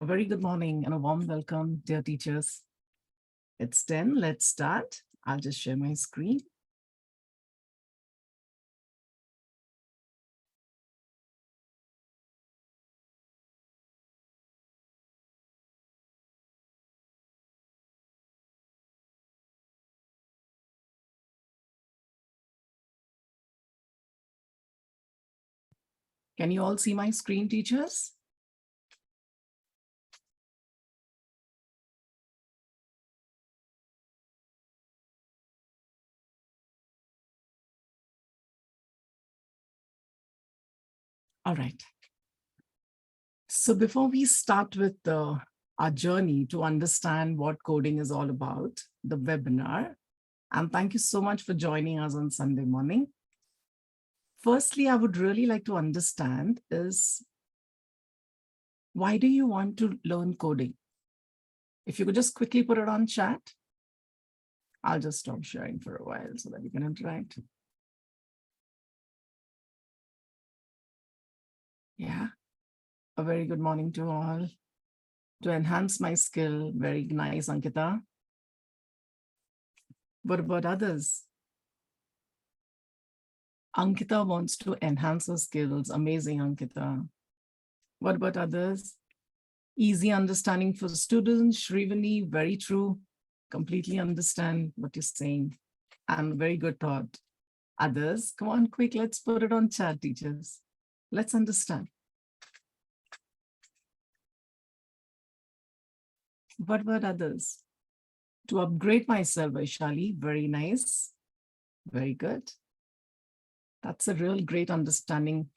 A very good morning and a warm welcome, dear teachers. It's 10. Let's start. I'll just share my screen. Can you all see my screen, teachers? All right. So before we start with our journey to understand what coding is all about, the webinar, and thank you so much for joining us on Sunday morning. Firstly, I would really like to understand is, why do you want to learn coding? If you could just quickly put it on chat, I'll just stop sharing for a while so that we can interact. Yeah. A very good morning to all. To enhance my skill, very nice, Ankita. What about others? Ankita wants to enhance her skills. Amazing, Ankita. What about others? Easy understanding for students. Shrivani, very true. Completely understand what you're saying. And very good thought. Others, come on, quick, let's put it on chat, teachers. Let's understand. What about others? To upgrade myself, Vaishali, very nice. Very good. That's a real great understanding.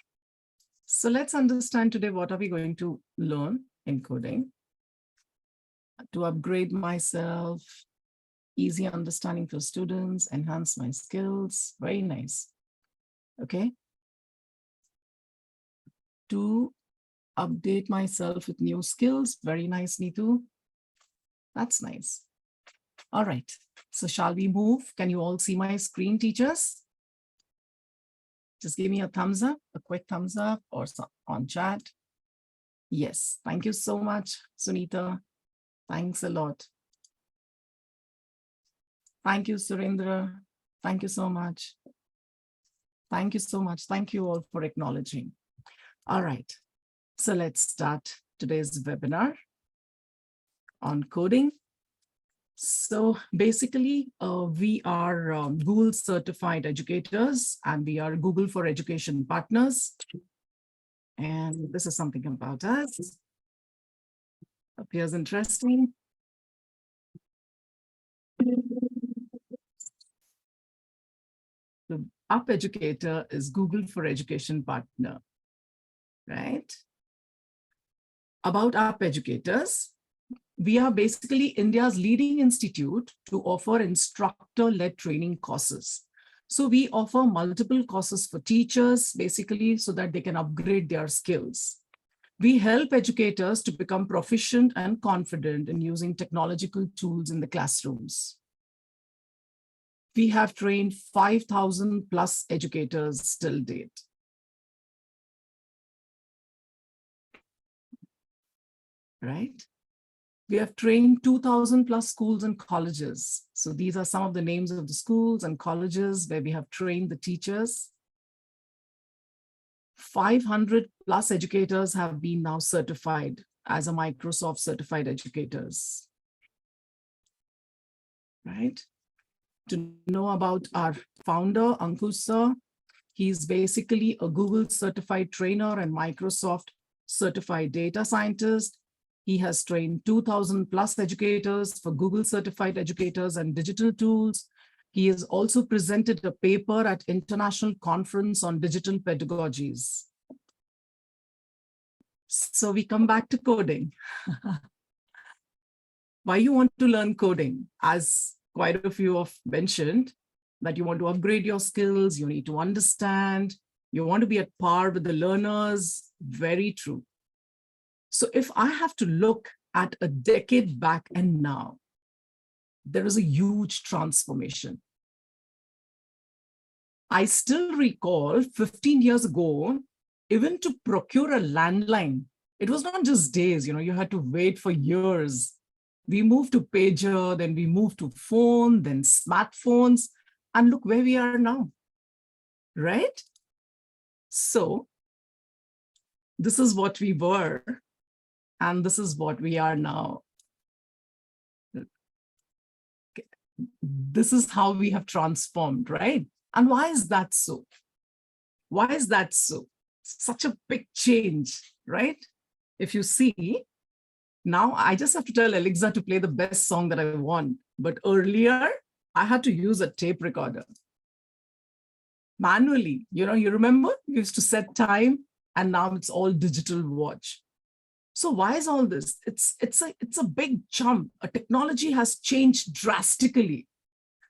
So let's understand today what are we going to learn in coding. To upgrade myself, easy understanding for students, enhance my skills. Very nice. Okay. To update myself with new skills. Very nice, Neetu. That's nice. All right. So shall we move? Can you all see my screen, teachers? Just give me a thumbs up, a quick thumbs up or on chat. Yes. Thank you so much, Sunita. Thanks a lot. Thank you, Surendra. Thank you so much. Thank you so much. Thank you all for acknowledging. All right. So let's start today's webinar on coding. So basically, we are Google certified educators and we are Google for Education partners. And this is something about us. Appears interesting. The Up Educator is Google for Education partner, right? About Up Educators, we are basically India's leading institute to offer instructor-led training courses. So we offer multiple courses for teachers, basically, so that they can upgrade their skills. We help educators to become proficient and confident in using technological tools in the classrooms. We have trained 5,000 plus educators till date. Right? We have trained 2,000 plus schools and colleges. So these are some of the names of the schools and colleges where we have trained the teachers. 500 plus educators have been now certified as a Microsoft certified educators. Right? To know about our founder, Ankush sir, he's basically a Google certified trainer and Microsoft certified data scientist. He has trained 2,000 plus educators for Google certified educators and digital tools. He has also presented a paper at International Conference on Digital Pedagogies. So we come back to coding. Why you want to learn coding? As quite a few have mentioned, that you want to upgrade your skills, you need to understand, you want to be at par with the learners. Very true. So if I have to look at a decade back and now, there is a huge transformation. I still recall 15 years ago, even to procure a landline, It was not just days, you had to wait for years. We moved to pager, then we moved to phone, then smartphones, and look where we are now, right? So this is what we were, and this is what we are now. This is how we have transformed, right? And why is that so? Why is that so? Such a big change, right? If you see, now I just have to tell Alexa to play the best song that I want. But earlier, I had to use a tape recorder. Manually, you remember? We used to set time, and now it's all digital watch. So why is all this? It's a big jump. A technology has changed drastically.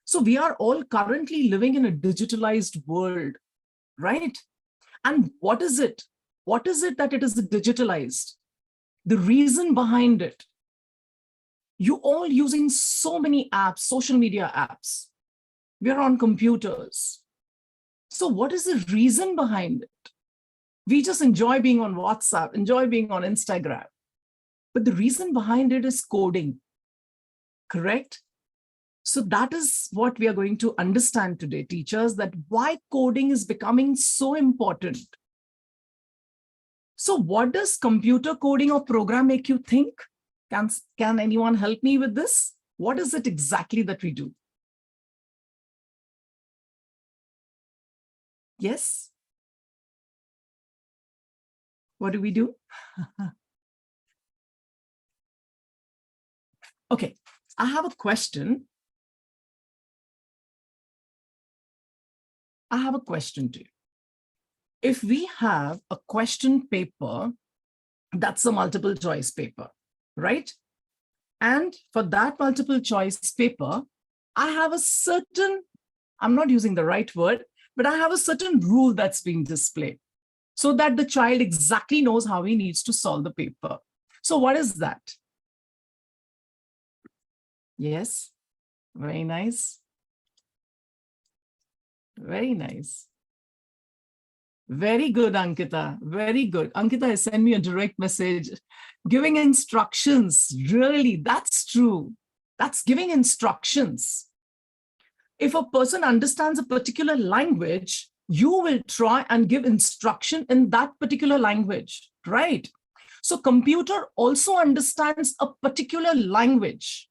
So we are all currently living in a digitalized world, right? And what is it? What is it that it is digitalized? The reason behind it. You all using so many apps, social media apps. We are on computers. So what is the reason behind it? We just enjoy being on WhatsApp, enjoy being on Instagram. But the reason behind it is coding, correct? So that is what we are going to understand today, teachers, that why coding is becoming so important. So what does computer coding or program make you think? Can anyone help me with this? What is it exactly that we do? Yes? What do we do? Okay, I have a question. I have a question to you. If we have a question paper, that's a multiple choice paper, right? And for that multiple choice paper, I have a certain, I'm not using the right word, but I have a certain rule that's being displayed so that the child exactly knows how he needs to solve the paper. So what is that? Yes, very nice. Very nice. Very good, Ankita. Very good. Ankita has sent me a direct message. Giving instructions. Really, that's true. That's giving instructions. If a person understands a particular language, you will try and give instruction in that particular language, right? So computer also understands a particular language.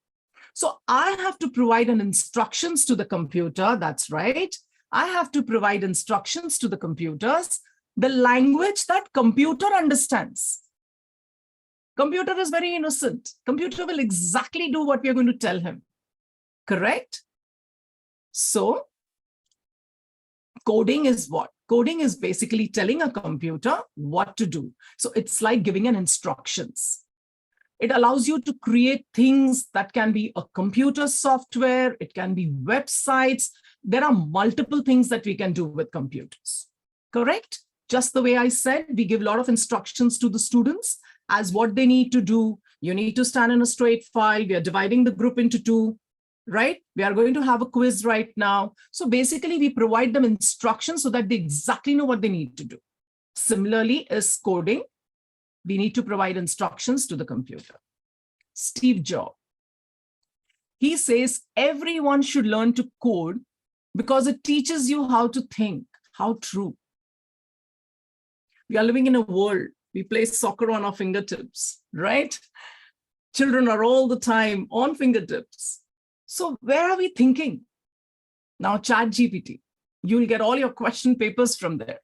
So I have to provide an instructions to the computer. That's right. I have to provide instructions to the computers, the language that computer understands. Computer is very innocent. Computer will exactly do what we are going to tell him. Correct? So coding is what? Coding is basically telling a computer what to do. So it's like giving an instructions. It allows you to create things that can be a computer software. It can be websites. There are multiple things that we can do with computers, correct? Just the way I said, we give a lot of instructions to the students as what they need to do. You need to stand in a straight file. We are dividing the group into two, right? We are going to have a quiz right now. So basically, we provide them instructions so that they exactly know what they need to do. Similarly, is coding. We need to provide instructions to the computer. Steve Jobs, he says everyone should learn to code because it teaches you how to think. How true. We are living in a world, we play soccer on our fingertips, right? Children are all the time on fingertips. So where are we thinking? Now ChatGPT, you'll get all your question papers from there.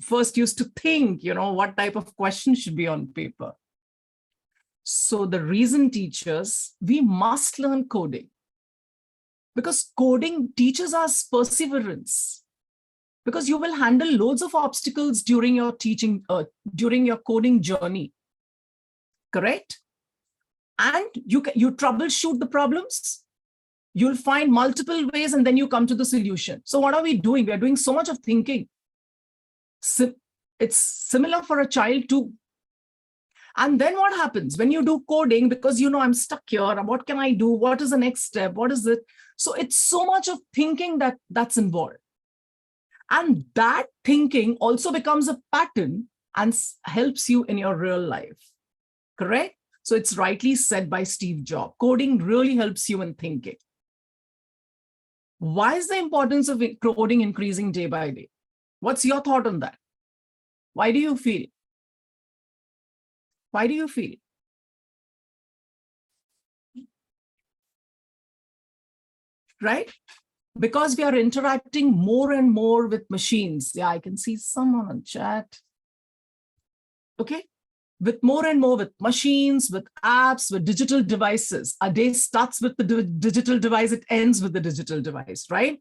First used to think, what type of question should be on paper. So the reason, teachers, we must learn coding because coding teaches us perseverance, because you will handle loads of obstacles during your teaching, during your coding journey, correct? And you troubleshoot the problems. You'll find multiple ways and then you come to the solution. So what are we doing? We are doing so much of thinking. It's similar for a child too. And then what happens when you do coding, because I'm stuck here, what can I do? What is the next step? What is it? So it's so much of thinking that's involved. And that thinking also becomes a pattern. and helps you in your real life. Correct? So it's rightly said by Steve Jobs. Coding really helps you in thinking. Why is the importance of coding increasing day by day? What's your thought on that? Why do you feel? Why do you feel? Right? Because we are interacting more and more with machines. Yeah, I can see someone on chat. Okay. With more and more with machines, with apps, with digital devices. A day starts with the digital device, it ends with the digital device, right?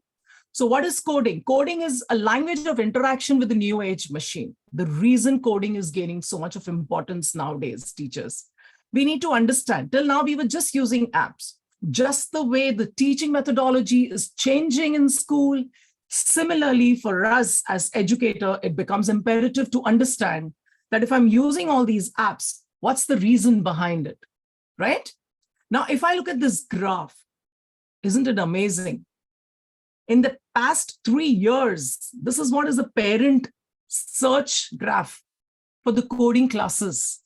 So what is coding? Coding is a language of interaction with the new age machine. The reason coding is gaining so much of importance nowadays, teachers, we need to understand, till now we were just using apps. Just the way the teaching methodology is changing in school, similarly for us as educator, it becomes imperative to understand that if I'm using all these apps, what's the reason behind it, right? Now, if I look at this graph, isn't it amazing? In the past 3 years, this is what is the parent search graph for the coding classes.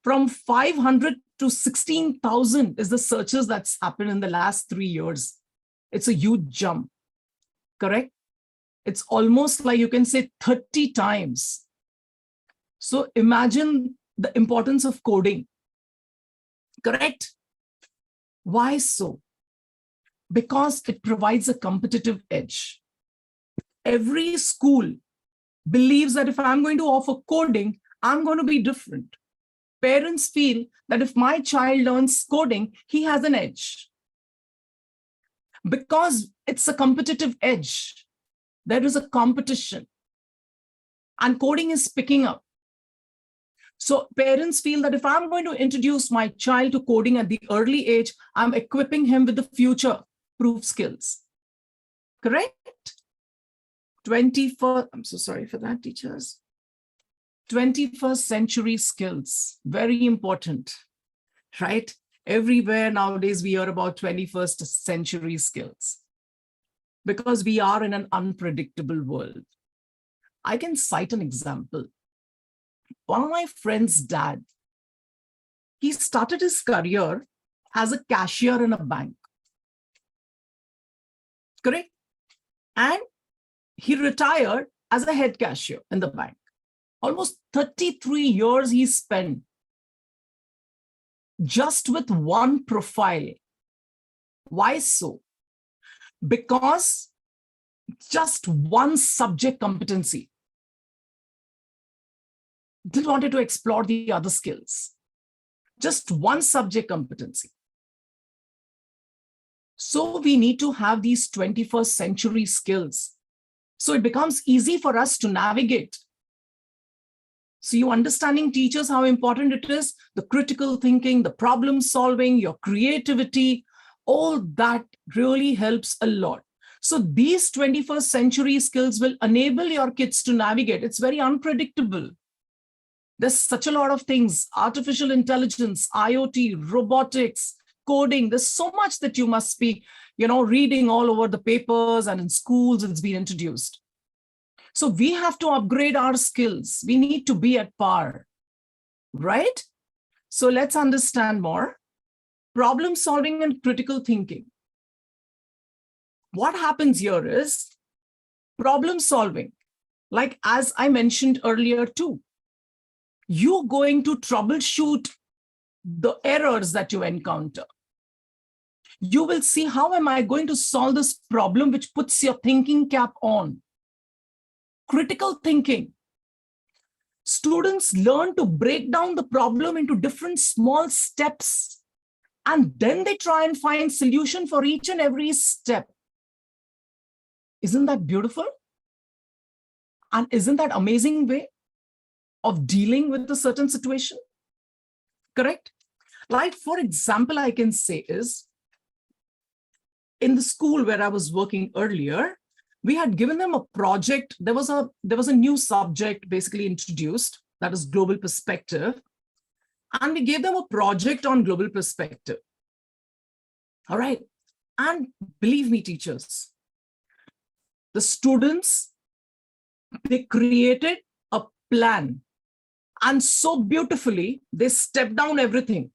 From 500 to 16,000 is the searches that's happened in the last 3 years. It's a huge jump, correct? It's almost like you can say 30 times. So imagine the importance of coding, correct? Why so? Because it provides a competitive edge. Every school believes that if I'm going to offer coding, I'm going to be different. Parents feel that if my child learns coding, he has an edge. Because it's a competitive edge. There is a competition. And coding is picking up. So parents feel that if I'm going to introduce my child to coding at the early age, I'm equipping him with the future-proof skills. Correct? 21st, I'm so sorry for that, teachers. 21st century skills, very important, right? Everywhere nowadays we hear about 21st century skills because we are in an unpredictable world. I can cite an example. One of my friend's dad, he started his career as a cashier in a bank. Correct? And he retired as a head cashier in the bank. Almost 33 years he spent just with one profile. Why so? Because just one subject competency. Didn't want to explore the other skills. Just one subject competency. So we need to have these 21st century skills. So it becomes easy for us to navigate. So you understanding, teachers, how important it is, the critical thinking, the problem solving, your creativity, all that really helps a lot. So these 21st century skills will enable your kids to navigate. It's very unpredictable. There's such a lot of things, artificial intelligence, IoT, robotics, coding. There's so much that you must be, reading all over the papers and in schools, it's been introduced. So we have to upgrade our skills. We need to be at par, right? So let's understand more. Problem solving and critical thinking. What happens here is problem solving. Like as I mentioned earlier too, you're going to troubleshoot the errors that you encounter. You will see, how am I going to solve this problem, which puts your thinking cap on. Critical thinking. Students learn to break down the problem into different small steps, and then they try and find solution for each and every step. Isn't that beautiful? And isn't that amazing way of dealing with a certain situation? Correct? Like, for example, I can say is, in the school where I was working earlier, we had given them a project. There was a new subject basically introduced, that is global perspective. And we gave them a project on global perspective. All right. And believe me, teachers, the students, they created a plan And so beautifully, they step down everything.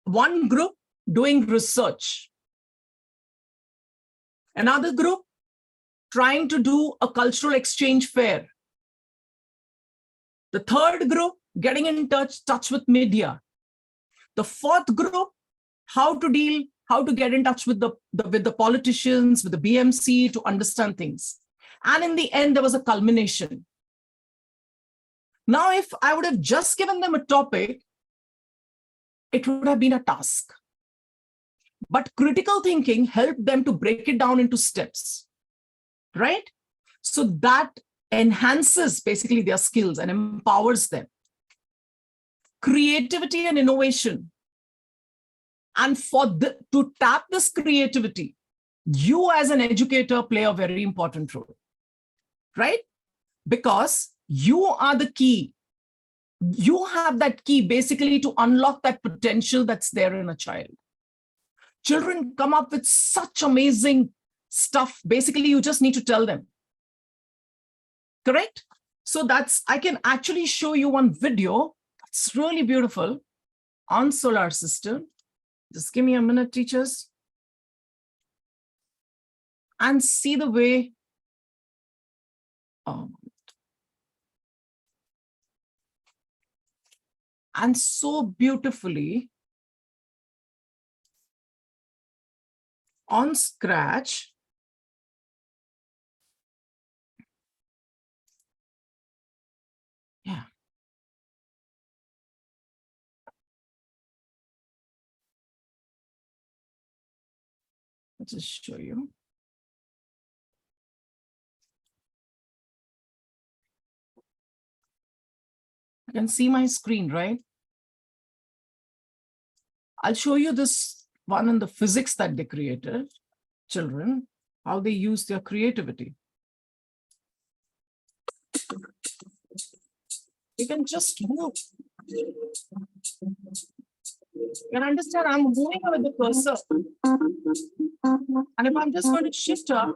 One group doing research. Another group trying to do a cultural exchange fair. The third group getting in touch with media. The fourth group, how to get in touch with the politicians, with the BMC to understand things. And in the end, there was a culmination. Now, if I would have just given them a topic, it would have been a task. But critical thinking helped them to break it down into steps, right? So that enhances basically their skills and empowers them. Creativity and innovation. And to tap this creativity, you as an educator play a very important role, right? Because you are the key. You have that key basically to unlock that potential that's there in a child. Children come up with such amazing stuff. Basically, you just need to tell them. Correct? So I can actually show you one video. It's really beautiful on solar system. Just give me a minute, teachers. And see the way. And so beautifully on Scratch, yeah. Let's just show you. You can see my screen, right? I'll show you this one in the physics that they created, children, how they use their creativity. You can just move. You can understand I'm moving with the cursor. And if I'm just going to shift her,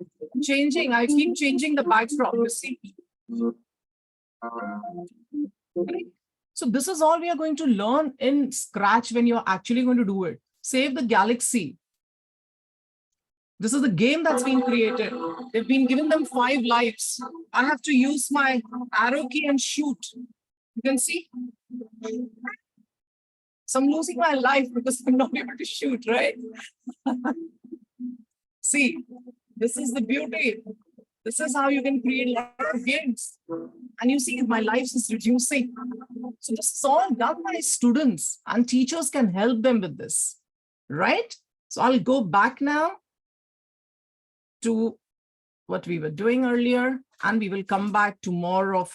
I keep changing the backdrop, you see. Okay. So this is all we are going to learn in Scratch when you're actually going to do it. Save the Galaxy. This is the game that's been created. They've been given them 5 lives. I have to use my arrow key and shoot. You can see. So I'm losing my life because I'm not able to shoot, right? See, this is the beauty. This is how you can create a lot of games. And you see, my life is reducing. So this is all done by students, and teachers can help them with this, right? So I'll go back now to what we were doing earlier, and we will come back to more of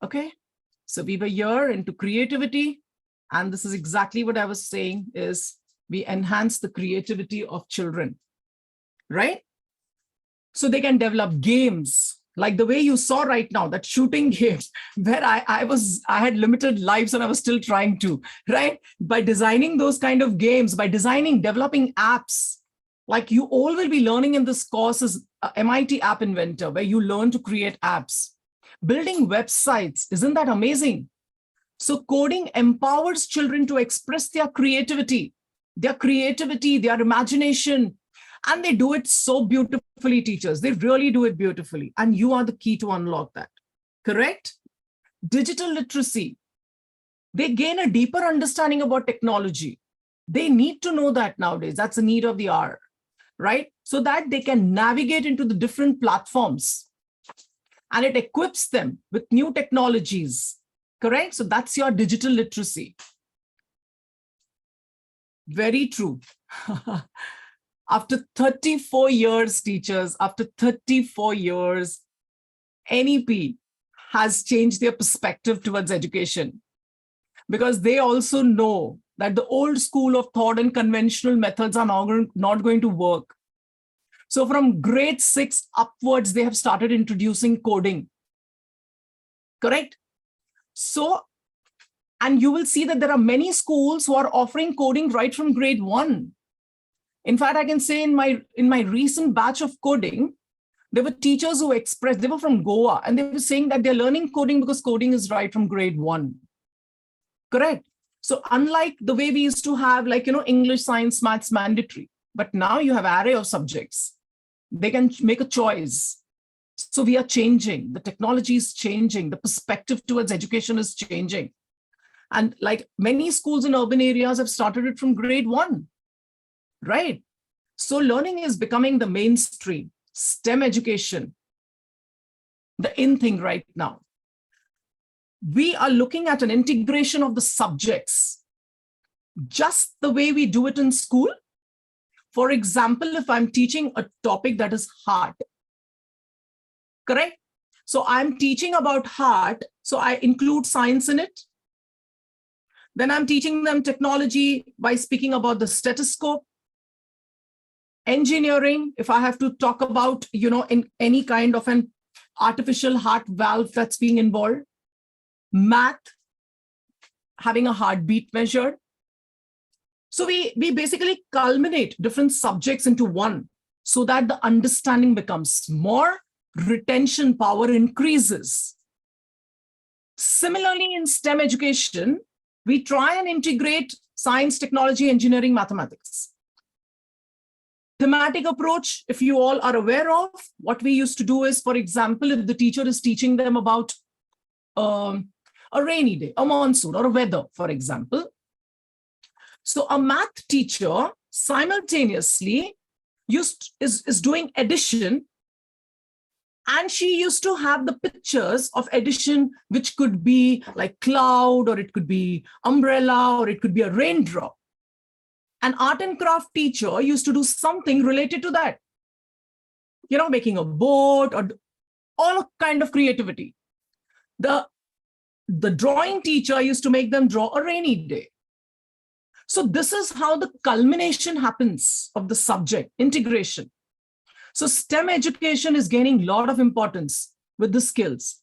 okay. So we were here into creativity, and this is exactly what I was saying is we enhance the creativity of children, right? So they can develop games like the way you saw right now, that shooting game where I had limited lives and I was still trying to, right? By designing those kind of games, by developing apps, like you all will be learning in this course is MIT App Inventor, where you learn to create apps, building websites. Isn't that amazing? So coding empowers children to express their creativity, their imagination, and they do it so beautifully, teachers. They really do it beautifully. And you are the key to unlock that, correct? Digital literacy. They gain a deeper understanding about technology. They need to know that nowadays. That's a need of the hour, right? So that they can navigate into the different platforms. And it equips them with new technologies, correct? So that's your digital literacy. Very true. After 34 years, teachers, after 34 years, NEP has changed their perspective towards education, because they also know that the old school of thought and conventional methods are not going to work. So from grade 6 upwards, they have started introducing coding, correct? So, and you will see that there are many schools who are offering coding right from grade 1. In fact, I can say in my recent batch of coding, There were teachers who expressed, they were from Goa, and they were saying that they're learning coding because coding is right from grade 1. Correct. So unlike the way we used to have, like, English, science, maths mandatory, but now you have an array of subjects. They can make a choice. So we are changing. The technology is changing. The perspective towards education is changing. And like many schools in urban areas have started it from grade 1, right? So learning is becoming the mainstream. STEM education, the in thing right now. We are looking at an integration of the subjects, just the way we do it in school. For example, if I'm teaching a topic that is heart, correct? So I'm teaching about heart, so I include science in it. Then I'm teaching them technology by speaking about the stethoscope. Engineering, if I have to talk about, in any kind of an artificial heart valve that's being involved. Math, having a heartbeat measured. So we basically culminate different subjects into one so that the understanding becomes more, retention power increases. Similarly, in STEM education, we try and integrate science, technology, engineering, mathematics. Thematic approach, if you all are aware of, what we used to do is, for example, if the teacher is teaching them about a rainy day, a monsoon, or a weather, for example. So a math teacher simultaneously is doing addition, and she used to have the pictures of addition, which could be like cloud, or it could be umbrella, or it could be a raindrop. An art and craft teacher used to do something related to that, making a boat or all kind of creativity. The drawing teacher used to make them draw a rainy day. So this is how the culmination happens of the subject, integration. So STEM education is gaining a lot of importance with the skills,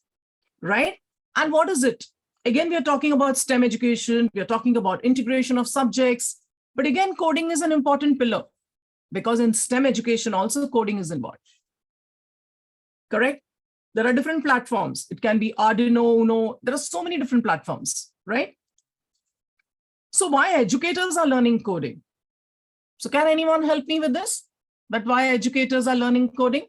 right? And what is it? Again, we are talking about STEM education. We are talking about integration of subjects. But again, coding is an important pillar because in STEM education also coding is involved. Correct? There are different platforms. It can be Arduino, Uno. There are so many different platforms, right? So why educators are learning coding? So can anyone help me with this? That why educators are learning coding?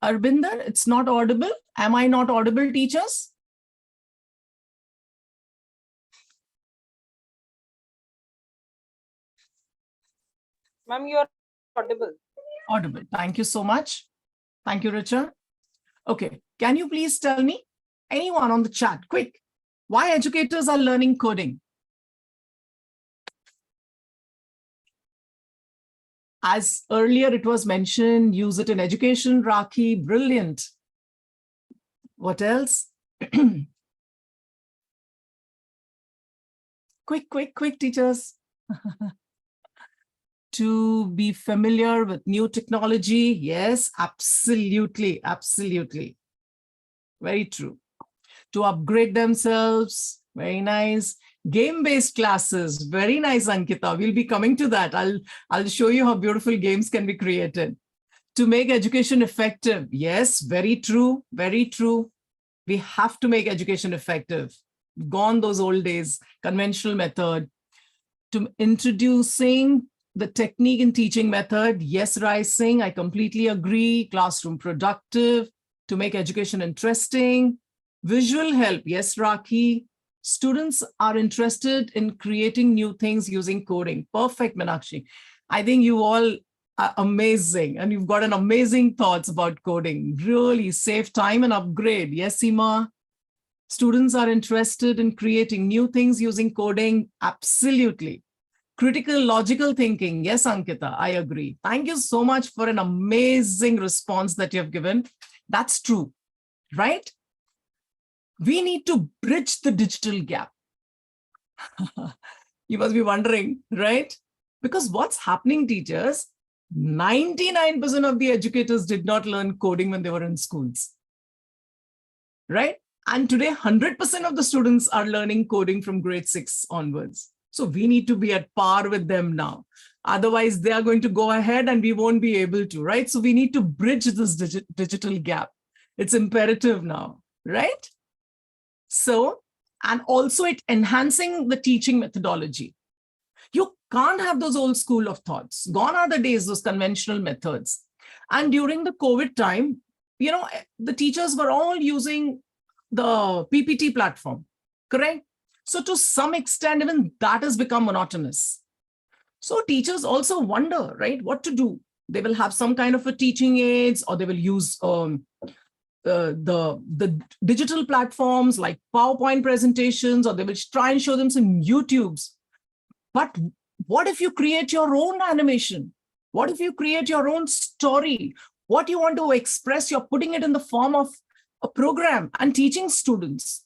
Arbinder, it's not audible. Am I not audible, teachers? Ma'am, you are audible. Audible. Thank you so much. Thank you, Richard. Okay. Can you please tell me, anyone on the chat, quick, why educators are learning coding? As earlier it was mentioned, use it in education, Rakhi, brilliant. What else? Quick, teachers. To be familiar with new technology. Yes, absolutely. Very true. To upgrade themselves. Very nice. Game-based classes. Very nice, Ankita. We'll be coming to that. I'll show you how beautiful games can be created. To make education effective. Yes, very true. We have to make education effective. Gone those old days, conventional method. To introducing the technique and teaching method. Yes, Rai Singh, I completely agree. Classroom productive. To make education interesting. Visual help. Yes, Rakhi. Students are interested in creating new things using coding. Perfect, Meenakshi. I think you all are amazing and you've got an amazing thoughts about coding. Really save time and upgrade. Yes, Seema. Students are interested in creating new things using coding. Absolutely. Critical, logical thinking. Yes, Ankita, I agree. Thank you so much for an amazing response that you have given. That's true, right? We need to bridge the digital gap. You must be wondering, right? Because what's happening, teachers, 99% of the educators did not learn coding when they were in schools, right? And today, 100% of the students are learning coding from grade 6 onwards. So we need to be at par with them now. Otherwise, they are going to go ahead and we won't be able to, right? So we need to bridge this digital gap. It's imperative now, right? So, and also it enhancing the teaching methodology. You can't have those old school of thoughts. Gone are the days, those conventional methods. And during the COVID time, the teachers were all using the PPT platform, correct? So to some extent, even that has become monotonous. So teachers also wonder, right, what to do. They will have some kind of a teaching aids, or they will use the digital platforms like PowerPoint presentations, or they will try and show them some YouTubes. But what if you create your own animation? What if you create your own story? What you want to express, you're putting it in the form of a program and teaching students,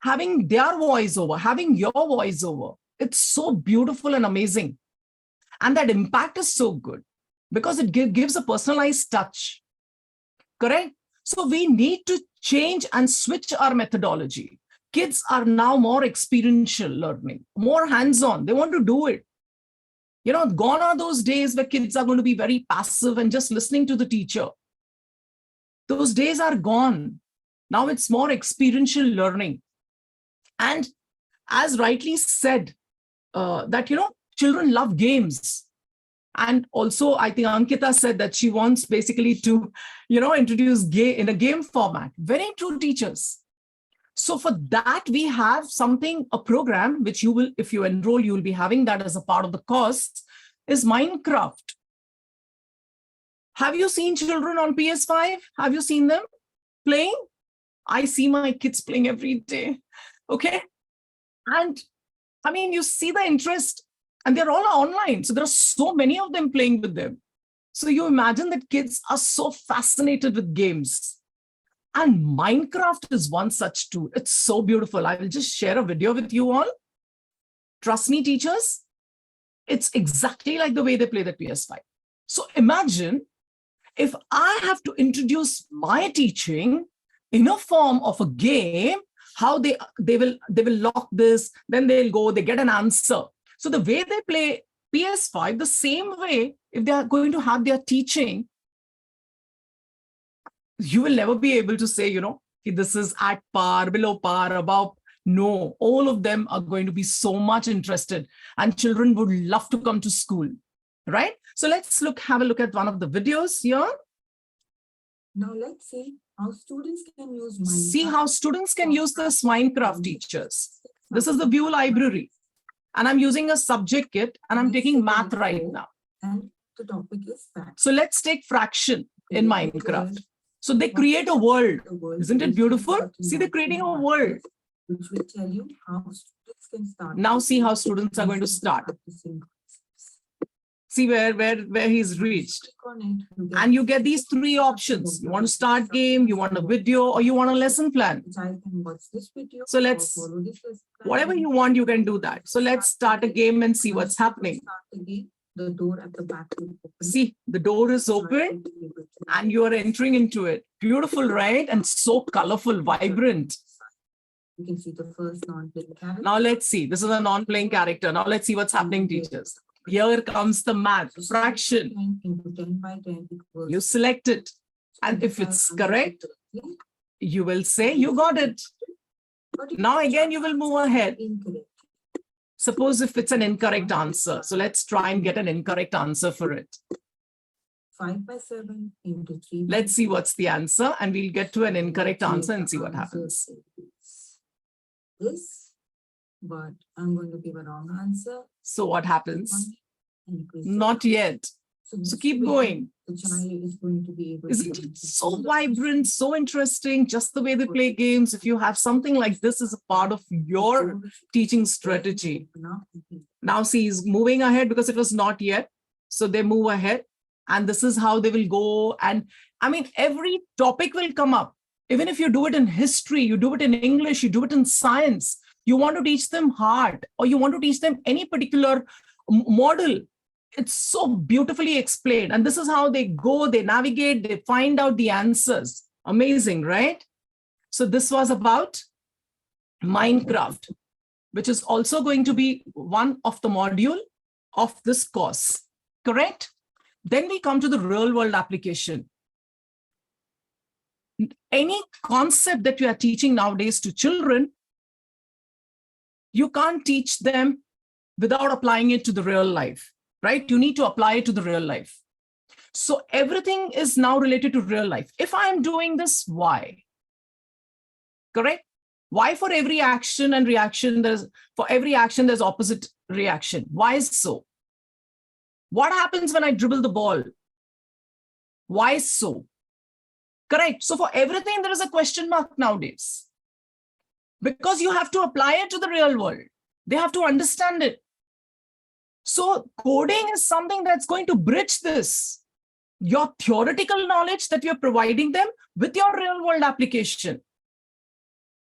having their voiceover, having your voiceover. It's so beautiful and amazing. And that impact is so good because it gives a personalized touch, correct? So we need to change and switch our methodology. Kids are now more experiential learning, more hands-on. They want to do it. Gone are those days where kids are going to be very passive and just listening to the teacher. Those days are gone. Now it's more experiential learning. And as rightly said, that, children love games. And also, I think Ankita said that she wants basically to, introduce in a game format. Very true, teachers. So for that, we have a program, which you will, if you enroll, you will be having that as a part of the course, is Minecraft. Have you seen children on PS5? Have you seen them playing? I see my kids playing every day. Okay. And I mean, you see the interest, and they're all online. So there are so many of them playing with them. So you imagine that kids are so fascinated with games. And Minecraft is one such tool. It's so beautiful. I will just share a video with you all. Trust me, teachers, it's exactly like the way they play the PS5. So imagine if I have to introduce my teaching in a form of a game, how they will lock this, then they'll go, they get an answer. So the way they play PS5, the same way, if they are going to have their teaching, you will never be able to say, this is at par, below par, above. No, all of them are going to be so much interested, and children would love to come to school, right? So let's have a look at one of the videos here. Now let's see how students can use Minecraft. See how students can use this Minecraft, teachers. This is the view library, and I'm using a subject kit, and I'm taking math right now. And the topic is fraction. So let's take fraction in Minecraft. So they create a world. Isn't it beautiful? See, they're creating a world. Which will tell you how students can start. Now see how students are going to start. See where he's reached. And you get these three options. You want to start game, you want a video, or you want a lesson plan. So let's, whatever you want, you can do that. So let's start a game and see what's happening. The door at the back will open. See, the door is open and you are entering into it. Beautiful, right? And so colorful, vibrant. You can see the first non-playing character. Now let's see. This is a non-playing character. Now let's see what's happening, teachers. Here comes the math, fraction. Into 10 by 10 equals. You select it. And if it's correct, you will say you got it. Now again, you will move ahead. Incorrect. Suppose if it's an incorrect answer. So let's try and get an incorrect answer for it. 5 by 7 into 3. Let's see what's the answer, and we'll get to an incorrect answer and see what happens. This, but I'm going to give a wrong answer. So what happens? Not yet. So keep going. The child is going to be able Isn't it so vibrant, so interesting, just the way they play games? If you have something like this as a part of your teaching strategy. Now see, he's moving ahead because it was not yet. So they move ahead, and this is how they will go. And I mean, every topic will come up. Even if you do it in history, you do it in English, you do it in science, you want to teach them hard, or you want to teach them any particular model. It's so beautifully explained. And this is how they go, they navigate, they find out the answers. Amazing, right? So this was about Minecraft, which is also going to be one of the module of this course, correct? Then we come to the real world application. Any concept that you are teaching nowadays to children, you can't teach them without applying it to the real life, right? You need to apply it to the real life. So everything is now related to real life. If I'm doing this, why? Correct? Why for every action and reaction, there's opposite reaction. Why is so? What happens when I dribble the ball? Why so? Correct. So for everything, there is a question mark nowadays. Because you have to apply it to the real world. They have to understand it. So coding is something that's going to bridge this. Your theoretical knowledge that you're providing them with your real world application.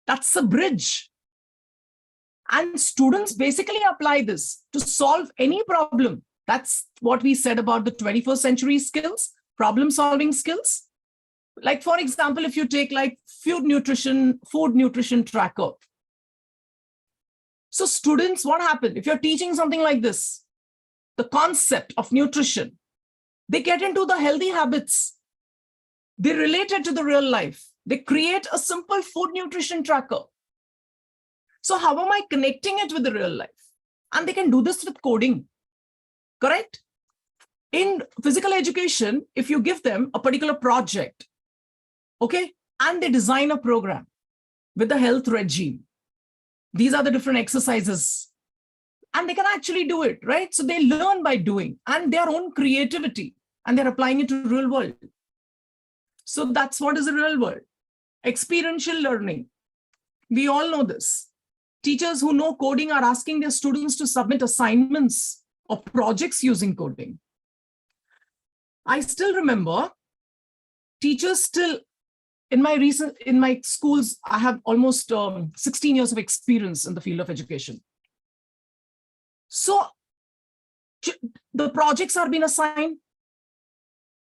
That's a bridge. And students basically apply this to solve any problem. That's what we said about the 21st century skills, problem solving skills. Like, for example, if you take like food nutrition tracker. So students, what happened? If you're teaching something like this, the concept of nutrition, they get into the healthy habits. They relate it to the real life. They create a simple food nutrition tracker. So how am I connecting it with the real life? And they can do this with coding, correct? In physical education, if you give them a particular project, okay, and they design a program with the health regime, these are the different exercises, and they can actually do it, right? So they learn by doing and their own creativity, and they're applying it to the real world. So that's what is the real world. Experiential learning. We all know this. Teachers who know coding are asking their students to submit assignments or projects using coding. I still remember teachers still, in my schools, I have almost 16 years of experience in the field of education. So the projects are being assigned.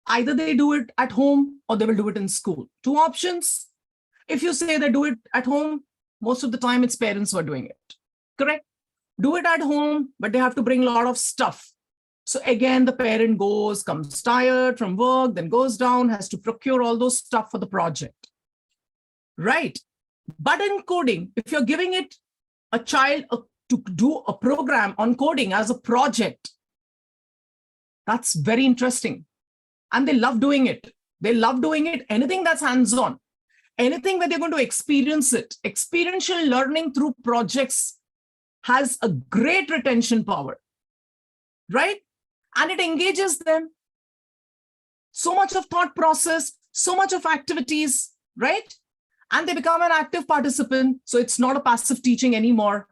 Either they do it at home or they will do it in school. Two options. If you say they do it at home, most of the time it's parents who are doing it, correct? Do it at home, but they have to bring a lot of stuff. So again, the parent comes tired from work, then goes down, has to procure all those stuff for the project, right? But in coding, if you're giving it a child to do a program on coding as a project, that's very interesting. And they love doing it. They love doing it. Anything that's hands-on, anything where they're going to experience it. Experiential learning through projects has a great retention power, right? And it engages them. So much of thought process, so much of activities, right? And they become an active participant. So it's not a passive teaching anymore.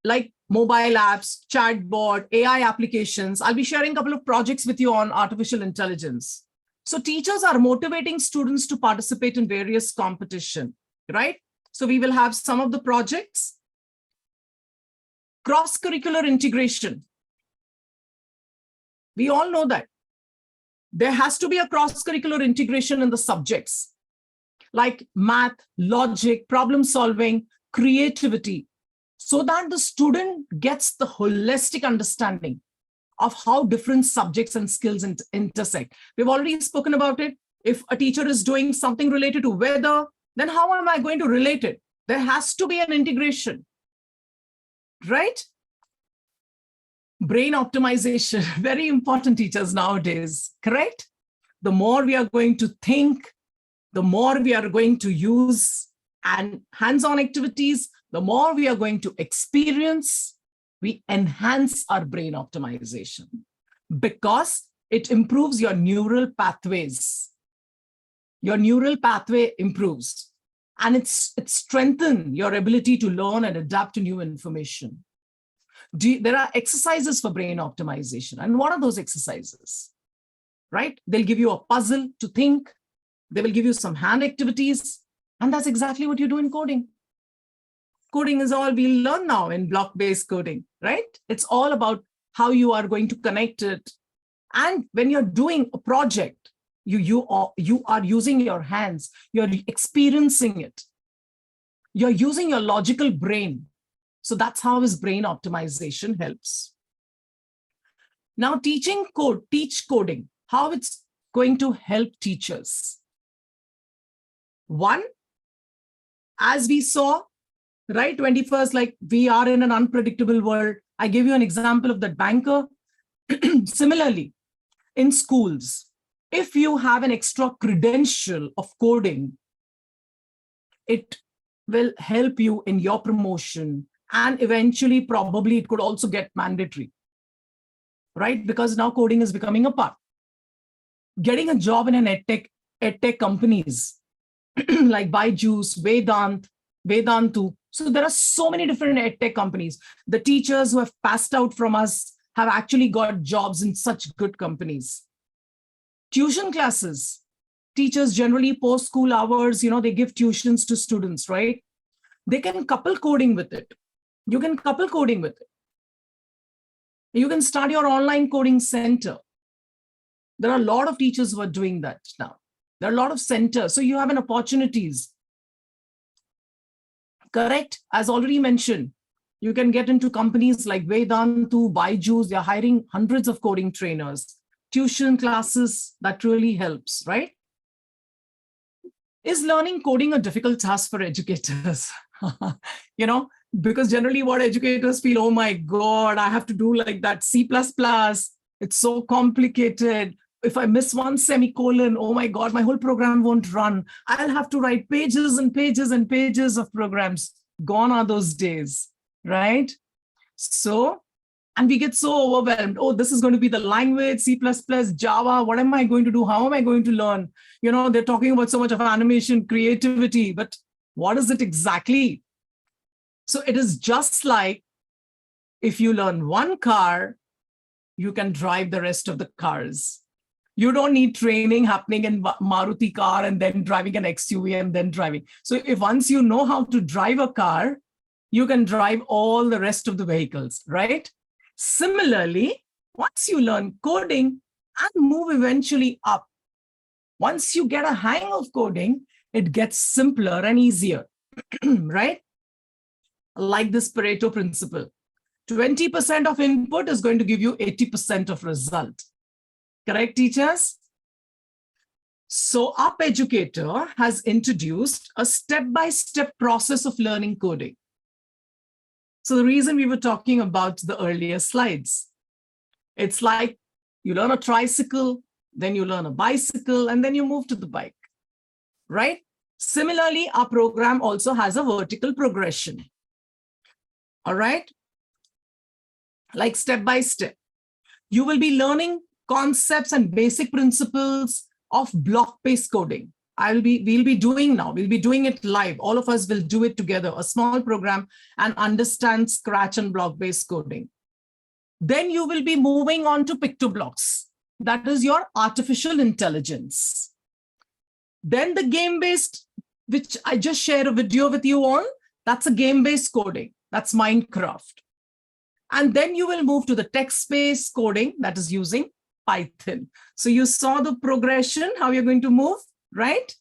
Like mobile apps, chatbot, AI applications. I'll be sharing a couple of projects with you on artificial intelligence. So teachers are motivating students to participate in various competition, right? So we will have some of the projects. Cross-curricular integration. We all know that there has to be a cross-curricular integration in the subjects like math, logic, problem solving, creativity, so that the student gets the holistic understanding of how different subjects and skills intersect. We've already spoken about it. If a teacher is doing something related to weather, then how am I going to relate it? There has to be an integration, right? Brain optimization, very important, teachers nowadays, correct? The more we are going to think, the more we are going to use and hands-on activities, the more we are going to experience, we enhance our brain optimization because it improves your neural pathways. Your neural pathway improves and it strengthens your ability to learn and adapt to new information. There are exercises for brain optimization. And what are those exercises? Right? They'll give you a puzzle to think. They will give you some hand activities. And that's exactly what you do in coding. Coding is all we learn now in block-based coding, right? It's all about how you are going to connect it. And when you're doing a project, you are using your hands, you're experiencing it. You're using your logical brain. So that's how his brain optimization helps. Now teach coding, how it's going to help teachers. One, as we saw, right, 21st, like we are in an unpredictable world. I give you an example of that banker. Similarly, in schools, if you have an extra credential of coding, it will help you in your promotion, and eventually probably it could also get mandatory, right? Because now coding is becoming a part. Getting a job in an edtech companies like Byju's, Vedantu. So there are so many different edtech companies. The teachers who have passed out from us have actually got jobs in such good companies. Tuition classes. Teachers generally post school hours, they give tuitions to students, right? They can couple coding with it. You can couple coding with it. You can start your online coding center. There are a lot of teachers who are doing that now. There are a lot of centers. So you have an opportunities. Correct? As already mentioned, you can get into companies like Vedantu, Byju's. They're hiring hundreds of coding trainers. Tuition classes, that really helps, right? Is learning coding a difficult task for educators? Because generally what educators feel, oh my God, I have to do like that C++. It's so complicated. If I miss one semicolon, oh my God, my whole program won't run. I'll have to write pages and pages and pages of programs. Gone are those days, right? So, and we get so overwhelmed. Oh, this is going to be the language, C++, Java. What am I going to do? How am I going to learn? They're talking about so much of animation, creativity, but what is it exactly? So it is just like if you learn one car, you can drive the rest of the cars. You don't need training happening in Maruti car and then driving an XUV and then driving. So if once you know how to drive a car, you can drive all the rest of the vehicles, right? Similarly, once you learn coding and move eventually up, once you get a hang of coding, it gets simpler and easier, right? Like this Pareto principle. 20% of input is going to give you 80% of result. Correct, teachers? So Up Educator has introduced a step-by-step process of learning coding. So the reason we were talking about the earlier slides, it's like you learn a tricycle, then you learn a bicycle, and then you move to the bike, right? Similarly, our program also has a vertical progression. All right? Like step by step. You will be learning concepts and basic principles of block-based coding. We'll be doing it live. All of us will do it together, a small program, and understand Scratch and block-based coding. Then you will be moving on to PictoBlocks. That is your artificial intelligence. Then the game-based, which I just shared a video with you on, that's a game-based coding. That's Minecraft. And then you will move to the text-based coding that is using Python. So you saw the progression, how you're going to move, right?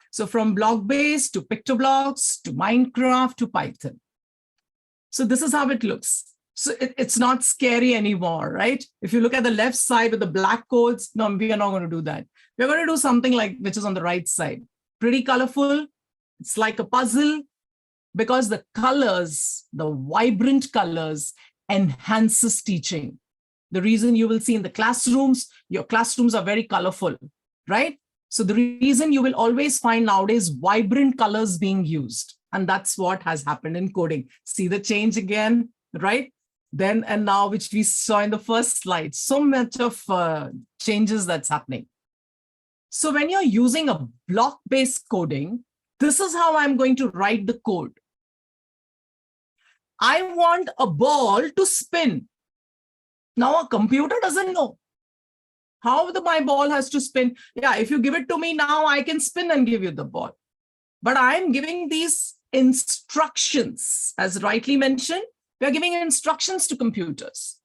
So from block-based to PictoBlocks to Minecraft to Python. So this is how it looks. So it's not scary anymore, right? If you look at the left side with the black codes, no, we are not going to do that. We're going to do something like which is on the right side. Pretty colorful. It's like a puzzle because the colors, the vibrant colors, enhances teaching. The reason you will see in the classrooms, your classrooms are very colorful, right? So the reason you will always find nowadays vibrant colors being used. And that's what has happened in coding. See the change again, right? Then and now, which we saw in the first slide, so much of changes that's happening. So when you're using a block-based coding, this is how I'm going to write the code. I want a ball to spin. Now a computer doesn't know how my ball has to spin. Yeah, if you give it to me now, I can spin and give you the ball. But I'm giving these instructions, as rightly mentioned, we are giving instructions to computers.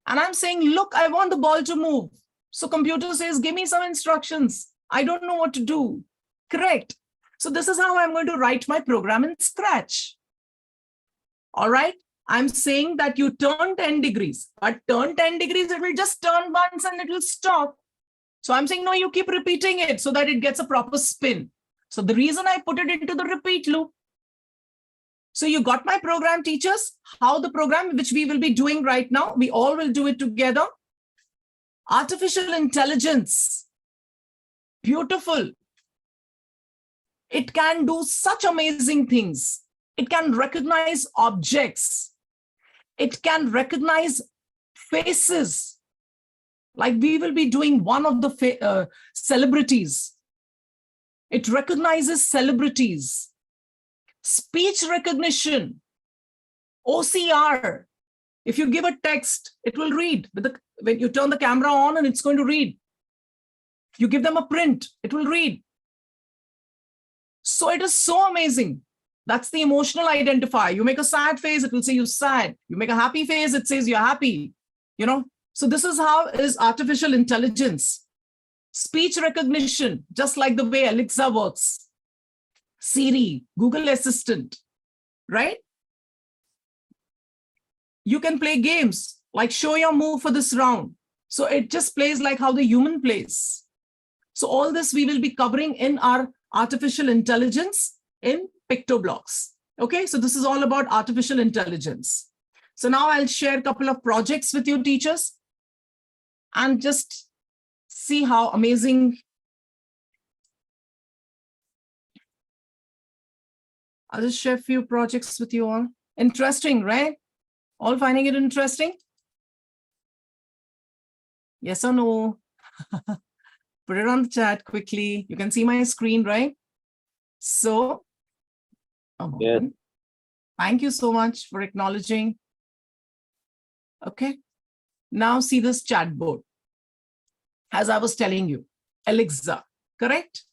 And I'm saying, look, I want the ball to move. So computer says, give me some instructions. I don't know what to do. Correct. So this is how I'm going to write my program in Scratch. All right. I'm saying that you turn 10 degrees, but turn 10 degrees, it will just turn once and it will stop. So I'm saying, no, you keep repeating it so that it gets a proper spin. So the reason I put it into the repeat loop. So you got my program, teachers, how the program, which we will be doing right now, we all will do it together. Artificial intelligence. Beautiful. It can do such amazing things. It can recognize objects. It can recognize faces. Like we will be doing one of the celebrities. It recognizes celebrities. Speech recognition. OCR. If you give a text, it will read. When you turn the camera on and it's going to read. You give them a print, it will read. So it is so amazing. That's the emotional identifier. You make a sad face, it will say you're sad. You make a happy face, it says you're happy. You know, so this is how is artificial intelligence. Speech recognition, just like the way Alexa works. Siri, Google Assistant, right? You can play games like show your move for this round. So it just plays like how the human plays. So all this we will be covering in our artificial intelligence in PictoBlocks. Okay, so this is all about artificial intelligence. So now I'll share a couple of projects with you, teachers, and just see how amazing. I'll just share a few projects with you all. Interesting, right? All finding it interesting? Yes or no? Put it on the chat quickly. You can see my screen, right? So, Yes. Thank you so much for acknowledging. Okay. Now see this chat board. As I was telling you, Alexa, correct?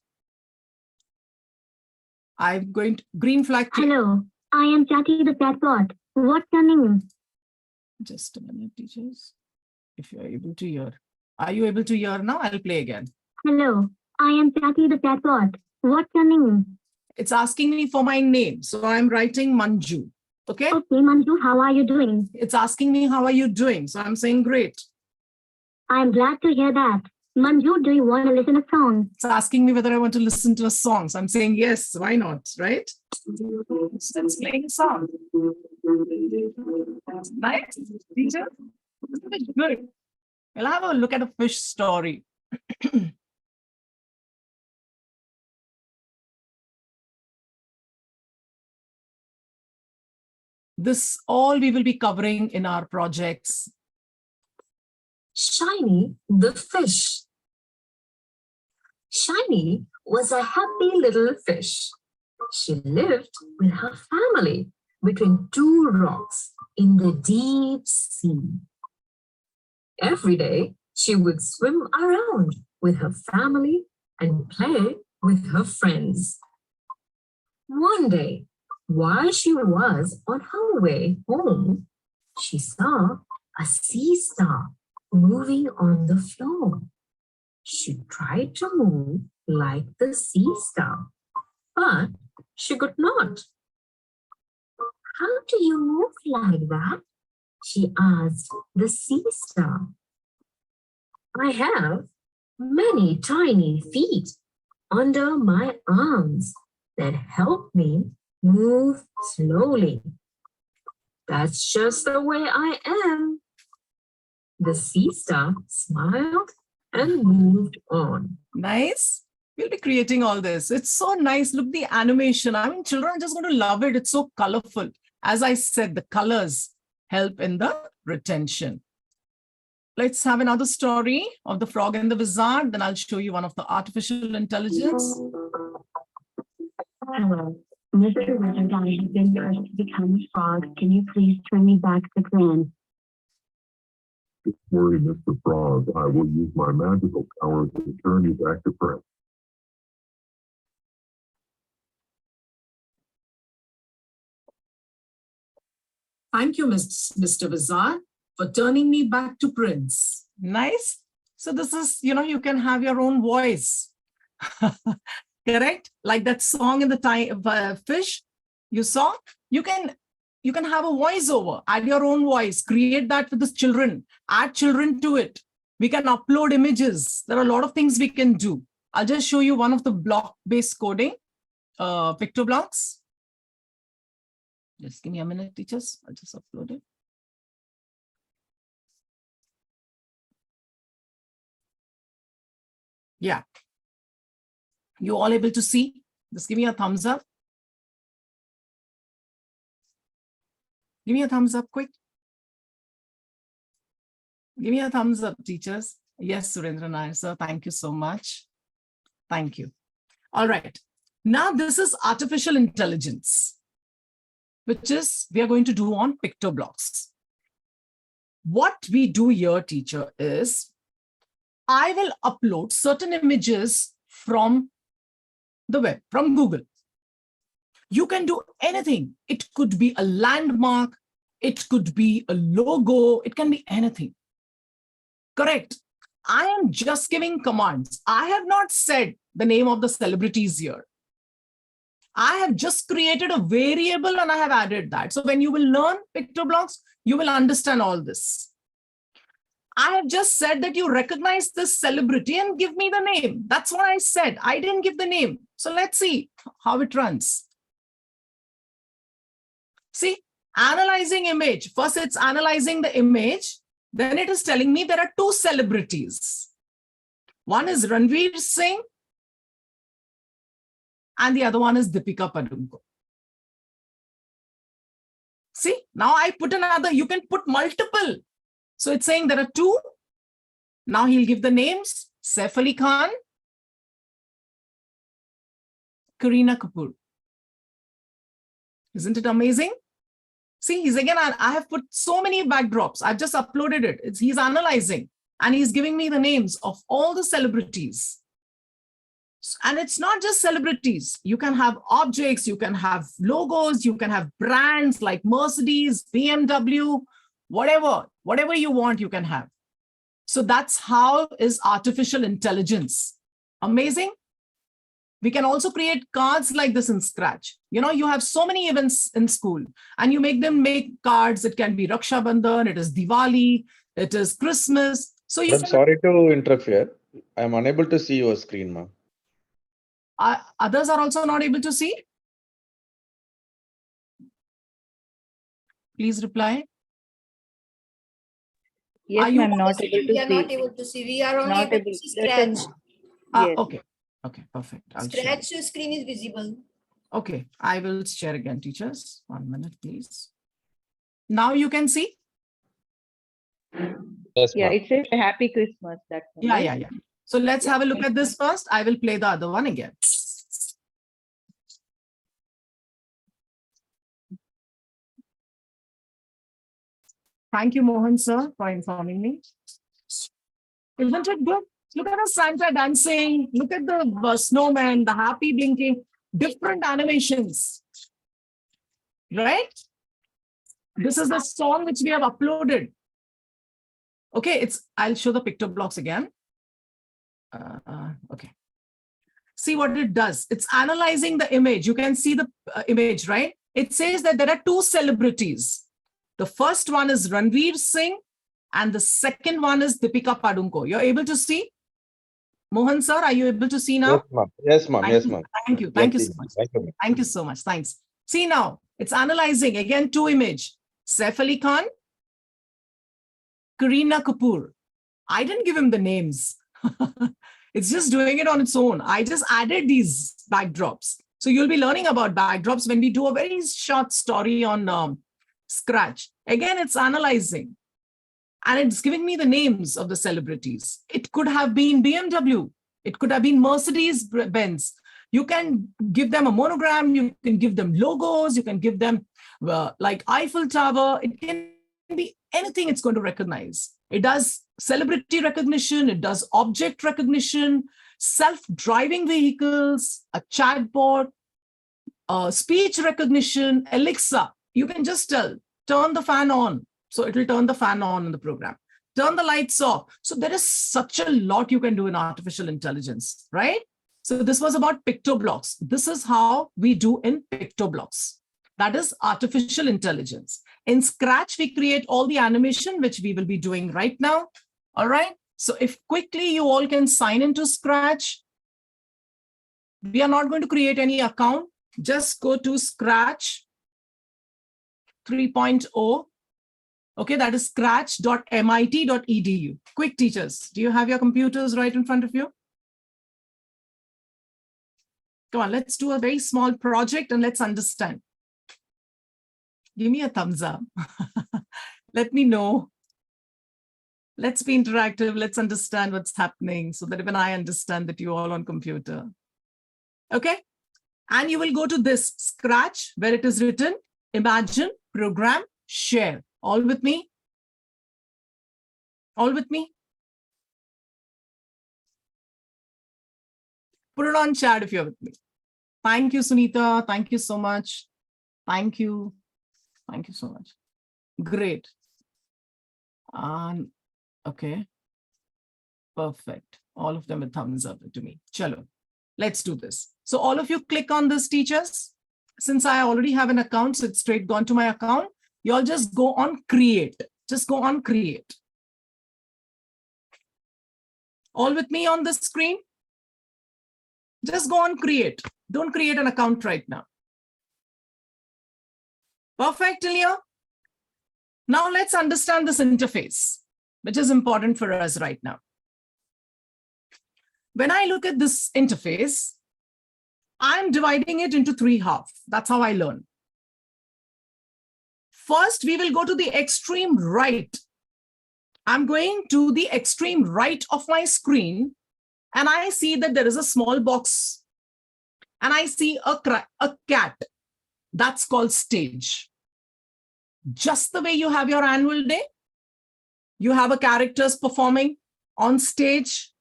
I'm going to green flag. Hello, I am Jackie the chatbot. What's your name? Just a minute, teachers. If you're able to hear. Are you able to hear now? I'll play again. Hello, I am Jackie the chatbot. What's your name? It's asking me for my name. So I'm writing Manju. Okay. Okay, Manju, how are you doing? It's asking me, how are you doing? So I'm saying great. I'm glad to hear that. Manju, do you want to listen a song? It's asking me whether I want to listen to a song. So I'm saying, yes, why not? Right? It's playing a song. Nice. Teacher? Good. We'll have a look at a fish story. This all we will be covering in our projects. Shiny the fish. Shiny was a happy little fish. She lived with her family between two rocks in the deep sea. Every day, she would swim around with her family and play with her friends. One day, while she was on her way home, she saw a sea star moving on the floor. She tried to move like the sea star, but she could not. How do you move like that? She asked the sea star. I have many tiny feet under my arms that help me move slowly. That's just the way I am. The sea star smiled and moved on. Nice. We'll be creating all this. It's so nice. Look, the animation. I mean, children are just going to love it. It's so colorful. As I said, the colors help in the retention. Let's have another story of the frog and the wizard. Then I'll show you one of the artificial intelligence. Hello, Mr. Wizard, I have been asked to become a frog. Can you please turn me back to Gran? Don't worry, Mr. Frog. I will use my magical powers to turn you back to Prince. Thank you, Mr. Wizard, for turning me back to Prince. Nice. So this is, you can have your own voice. Correct? Like that song in the fish you saw. You can you can have a voiceover, add your own voice, create that with the children, add children to it. We can upload images. There are a lot of things we can do. I'll just show you one of the block-based coding, PictoBlocks. Just give me a minute, teachers. I'll just upload it. Yeah. You all able to see? Just give me a thumbs up. Give me a thumbs up quick. Give me a thumbs up, teachers. Yes, Surendra Nair, sir. Thank you so much. Thank you. All right. Now this is artificial intelligence, which is we are going to do on PictoBlocks. What we do here, teacher, is I will upload certain images from the web, from Google. You can do anything. It could be a landmark. It could be a logo. It can be anything. Correct. I am just giving commands. I have not said the name of the celebrities here. I have just created a variable and I have added that. So when you will learn PictoBlocks, you will understand all this. I have just said that you recognize this celebrity and give me the name. That's what I said. I didn't give the name. So let's see how it runs. See, analyzing image. First, it's analyzing the image. Then it is telling me there are two celebrities. One is Ranveer Singh and the other one is Deepika Padukone. See, now I put another, you can put multiple. So it's saying there are two. Now he'll give the names, Saif Ali Khan, Kareena Kapoor. Isn't it amazing? See, he's again, I have put so many backdrops. I've just uploaded it. He's analyzing and he's giving me the names of all the celebrities. And it's not just celebrities. You can have objects, you can have logos, you can have brands like Mercedes, BMW, whatever you want, you can have. So that's how is artificial intelligence. Amazing. We can also create cards like this in Scratch. You know, you have so many events in school and you make them make cards. It can be Raksha Bandhan, it is Diwali, it is Christmas. So you I'm sorry to interfere. I'm unable to see your screen, ma'am. Others are also not able to see. Please reply. Yes, Are you ma'am, not able to We are see. not able to see. We are only Not able to able- see written- Scratch. Yes. Okay. Okay, perfect. I'll share. Scratch screen is visible. Okay, I will share again, teachers. 1 minute, please. Now you can see. Yes, Yeah, ma'am. it says Happy Christmas. That's all, Yeah, right? yeah, yeah. So let's have a look at this first. I will play the other one again. Thank you, Mohan sir, for informing me. Isn't it good? Look at the Santa dancing. Look at the snowman, the happy blinking, different animations. Right? This is the song which we have uploaded. Okay, I'll show the PictoBlocks again. Okay. See what it does. It's analyzing the image. You can see the image, right? It says that there are two celebrities. The first one is Ranveer Singh and the second one is Deepika Padukone. You're able to see? Mohan sir, are you able to see now? Yes, ma'am. Yes, ma'am. Yes, ma'am. Thank you. Thank you Yes, so much. Thank you, ma'am. Thank you so much. Thanks. See now, it's analyzing again two images. Saif Ali Khan, Kareena Kapoor. I didn't give him the names. It's just doing it on its own. I just added these backdrops. So you'll be learning about backdrops when we do a very short story on Scratch. Again, it's analyzing. And it's giving me the names of the celebrities. It could have been BMW. It could have been Mercedes-Benz. You can give them a monogram. You can give them logos. You can give them like Eiffel Tower. It can be anything it's going to recognize. It does celebrity recognition. It does object recognition, self-driving vehicles, a chatbot, speech recognition, Alexa. You can just tell, turn the fan on. So it will turn the fan on in the program. Turn the lights off. So there is such a lot you can do in artificial intelligence, right? So this was about PictoBlocks. This is how we do in PictoBlocks. That is artificial intelligence. In Scratch, we create all the animation, which we will be doing right now. All right. So if quickly you all can sign into Scratch, we are not going to create any account. Just go to Scratch 3.0. Okay, that is scratch.mit.edu. Quick, teachers, do you have your computers right in front of you? Come on, let's do a very small project and let's understand. Give me a thumbs up. Let me know. Let's be interactive. Let's understand what's happening so that even I understand that you're all on computer. Okay. And you will go to this Scratch where it is written, imagine, program, share. All with me? All with me? Put it on chat if you're with me. Thank you, Sunita. Thank you so much. Thank you. Thank you so much. Great. Okay. Perfect. All of them with thumbs up to me. Chalo. Let's do this. So all of you click on this, teachers. Since I already have an account, so it's straight gone to my account. You all just go on create. Just go on create. All with me on the screen? Just go on create. Don't create an account right now. Perfect, Ilya? Now let's understand this interface, which is important for us right now. When I look at this interface, I'm dividing it into 3 halves. That's how I learn. First, we will go to the extreme right. I'm going to the extreme right of my screen, and I see that there is a small box, and I see a cat. That's called stage. Just the way you have your annual day, you have a characters performing on stage.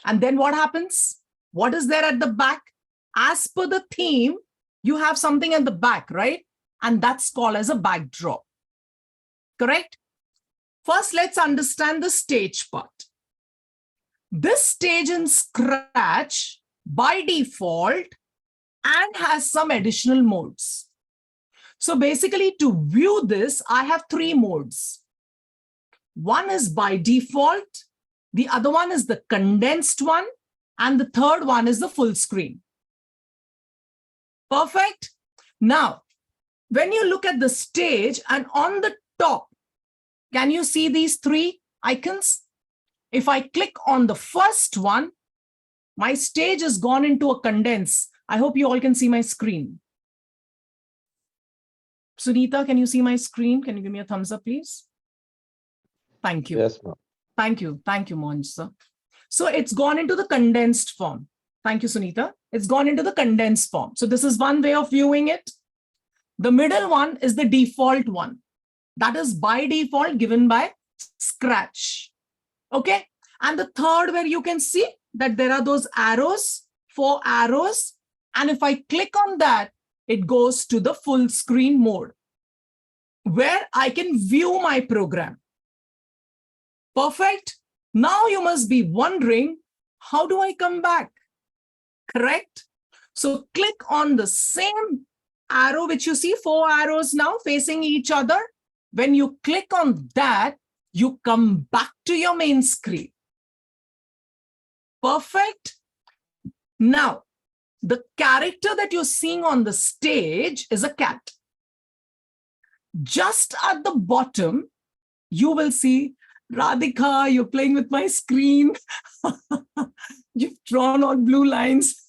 And then what happens? What is there at the back? As per the theme, you have something at the back, right? And that's called as a backdrop. Correct? First, let's understand the stage part. This stage in Scratch by default and has some additional modes. So basically, to view this, I have 3 modes. One is by default, the other one is the condensed one, and the third one is the full screen. Perfect. Now, when you look at the stage and on the top, can you see these 3 icons? If I click on the first one, my stage has gone into a condense. I hope you all can see my screen. Sunita, can you see my screen? Can you give me a thumbs up, please? Thank you. Yes, ma'am. Thank you. Thank you, Monj, sir. So it's gone into the condensed form. Thank you, Sunita. It's gone into the condensed form. So this is one way of viewing it. The middle one is the default one. That is by default given by Scratch. Okay. And the third, where you can see that there are those arrows, 4 arrows. And if I click on that, it goes to the full screen mode where I can view my program. Perfect. Now you must be wondering, how do I come back? Correct. So click on the same arrow, which you see 4 arrows now facing each other. When you click on that, you come back to your main screen. Perfect. Now, the character that you're seeing on the stage is a cat. Just at the bottom, you will see, Radhika, you're playing with my screen. You've drawn all blue lines.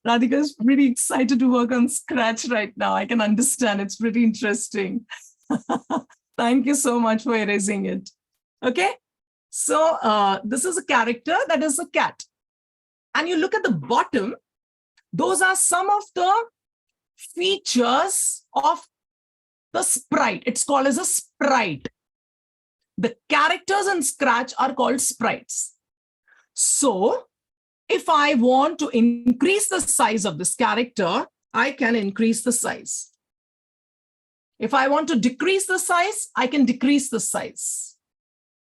Radhika is pretty excited to work on Scratch right now. I can understand. It's pretty interesting. Thank you so much for erasing it. Okay. So this is a character that is a cat. And you look at the bottom, those are some of the features of the sprite. It's called as a sprite. The characters in Scratch are called sprites. So if I want to increase the size of this character, I can increase the size. If I want to decrease the size, I can decrease the size.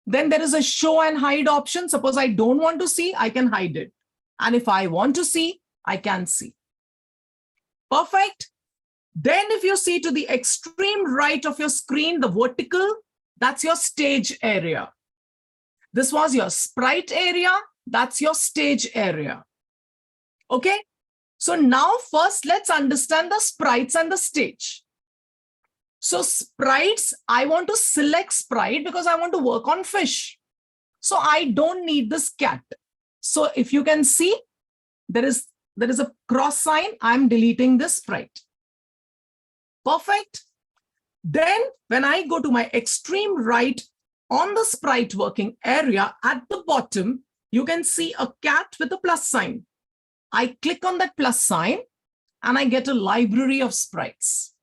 Then there is a show and hide option. Suppose I don't want to see, I can hide it. And if I want to see, I can see. Perfect. Then if you see to the extreme right of your screen, the vertical, that's your stage area. This was your sprite area. That's your stage area. Okay. So now first let's understand the sprites and the stage. So sprites, I want to select sprite because I want to work on fish. So I don't need this cat. So if you can see, there is a cross sign. I'm deleting this sprite. Perfect. Then when I go to my extreme right on the sprite working area, at the bottom, you can see a cat with a plus sign. I click on that plus sign and I get a library of sprites.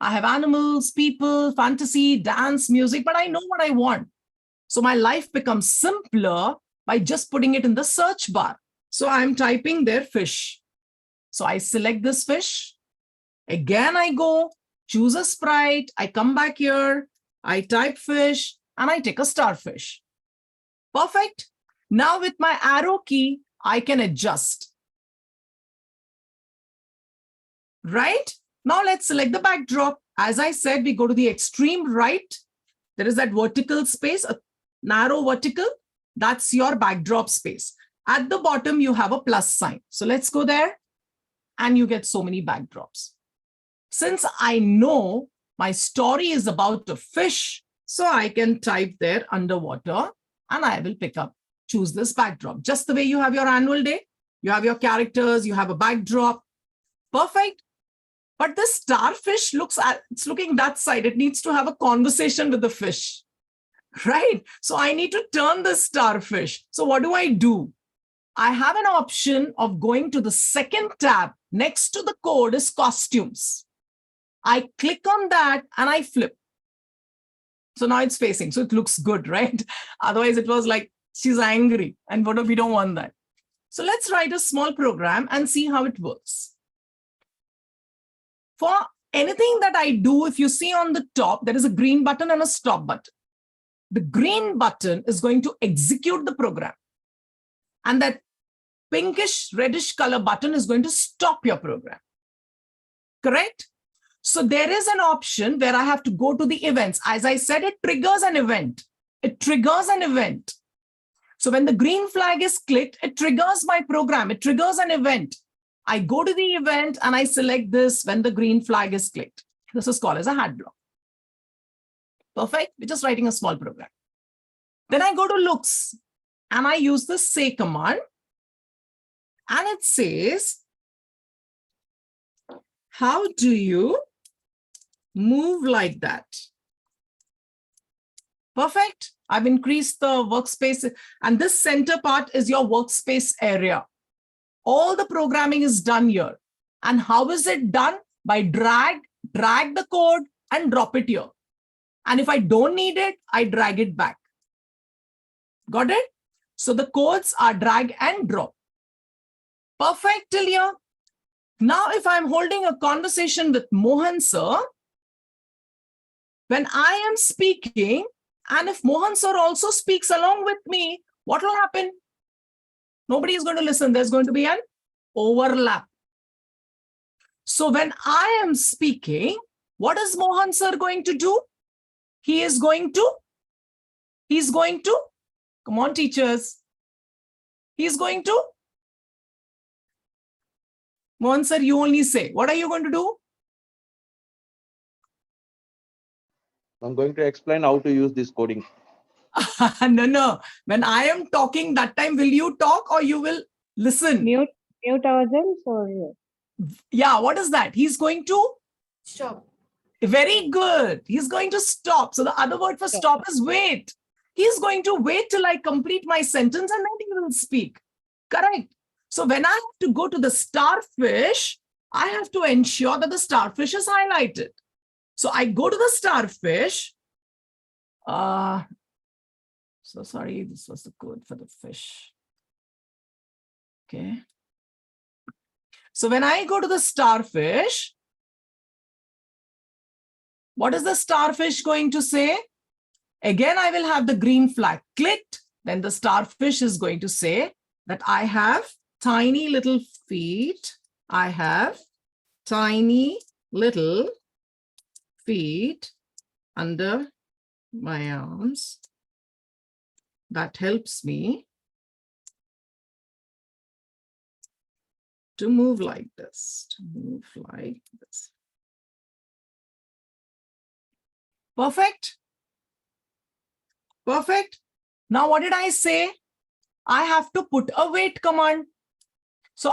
I have animals, people, fantasy, dance, music, but I know what I want. So my life becomes simpler by just putting it in the search bar. So I'm typing there fish. So I select this fish. Again, I go, choose a sprite. I come back here. I type fish and I take a starfish. Perfect. Now with my arrow key, I can adjust. Right? Now let's select the backdrop. As I said, we go to the extreme right. There is that vertical space, a narrow vertical. That's your backdrop space. At the bottom, you have a plus sign. So let's go there and you get so many backdrops. Since I know my story is about a fish, so I can type there underwater and I will choose this backdrop. Just the way you have your annual day, you have your characters, you have a backdrop. Perfect. But this starfish it's looking that side. It needs to have a conversation with the fish, right? So I need to turn the starfish. So what do? I have an option of going to the second tab. Next to the code is costumes. I click on that and I flip. So now it's facing. So it looks good, right? Otherwise it was like, she's angry. And what if we don't want that? So let's write a small program and see how it works. For anything that I do, if you see on the top, there is a green button and a stop button. The green button is going to execute the program. And that pinkish reddish color button is going to stop your program. Correct? So there is an option where I have to go to the events. As I said, it triggers an event. It triggers an event. So when the green flag is clicked, it triggers my program. It triggers an event. I go to the event and I select this when the green flag is clicked. This is called as a hat block. Perfect. We're just writing a small program. Then I go to looks and I use the say command. And it says, how do you move like that? Perfect. I've increased the workspace. And this center part is your workspace area. All the programming is done here. And how is it done? By drag the code and drop it here. And if I don't need it, I drag it back. Got it? So the codes are drag and drop. Perfect till here. Now, if I'm holding a conversation with Mohan sir, when I am speaking, and if Mohan sir also speaks along with me, what will happen? Nobody is going to listen. There's going to be an overlap. So when I am speaking, what is Mohan sir going to do? He's going to, come on teachers. He's going to, Mohan sir, you only say, what are you going to do? I'm going to explain how to use this coding. No. When I am talking, that time will you talk or you will listen? Mute ourselves or Yeah, what is that? He's going to? Stop. Very good. He's going to stop. So the other word for stop is wait. He's going to wait till I complete my sentence and then he will speak. Correct. So when I have to go to the starfish, I have to ensure that the starfish is highlighted. So I go to the starfish. So sorry, this was the code for the fish. Okay. So when I go to the starfish, what is the starfish going to say? Again, I will have the green flag clicked. Then the starfish is going to say that I have tiny little feet. I have tiny little feet under my arms. That helps me to move like this, Perfect. Perfect. Now, what did I say? I have to put a wait command. So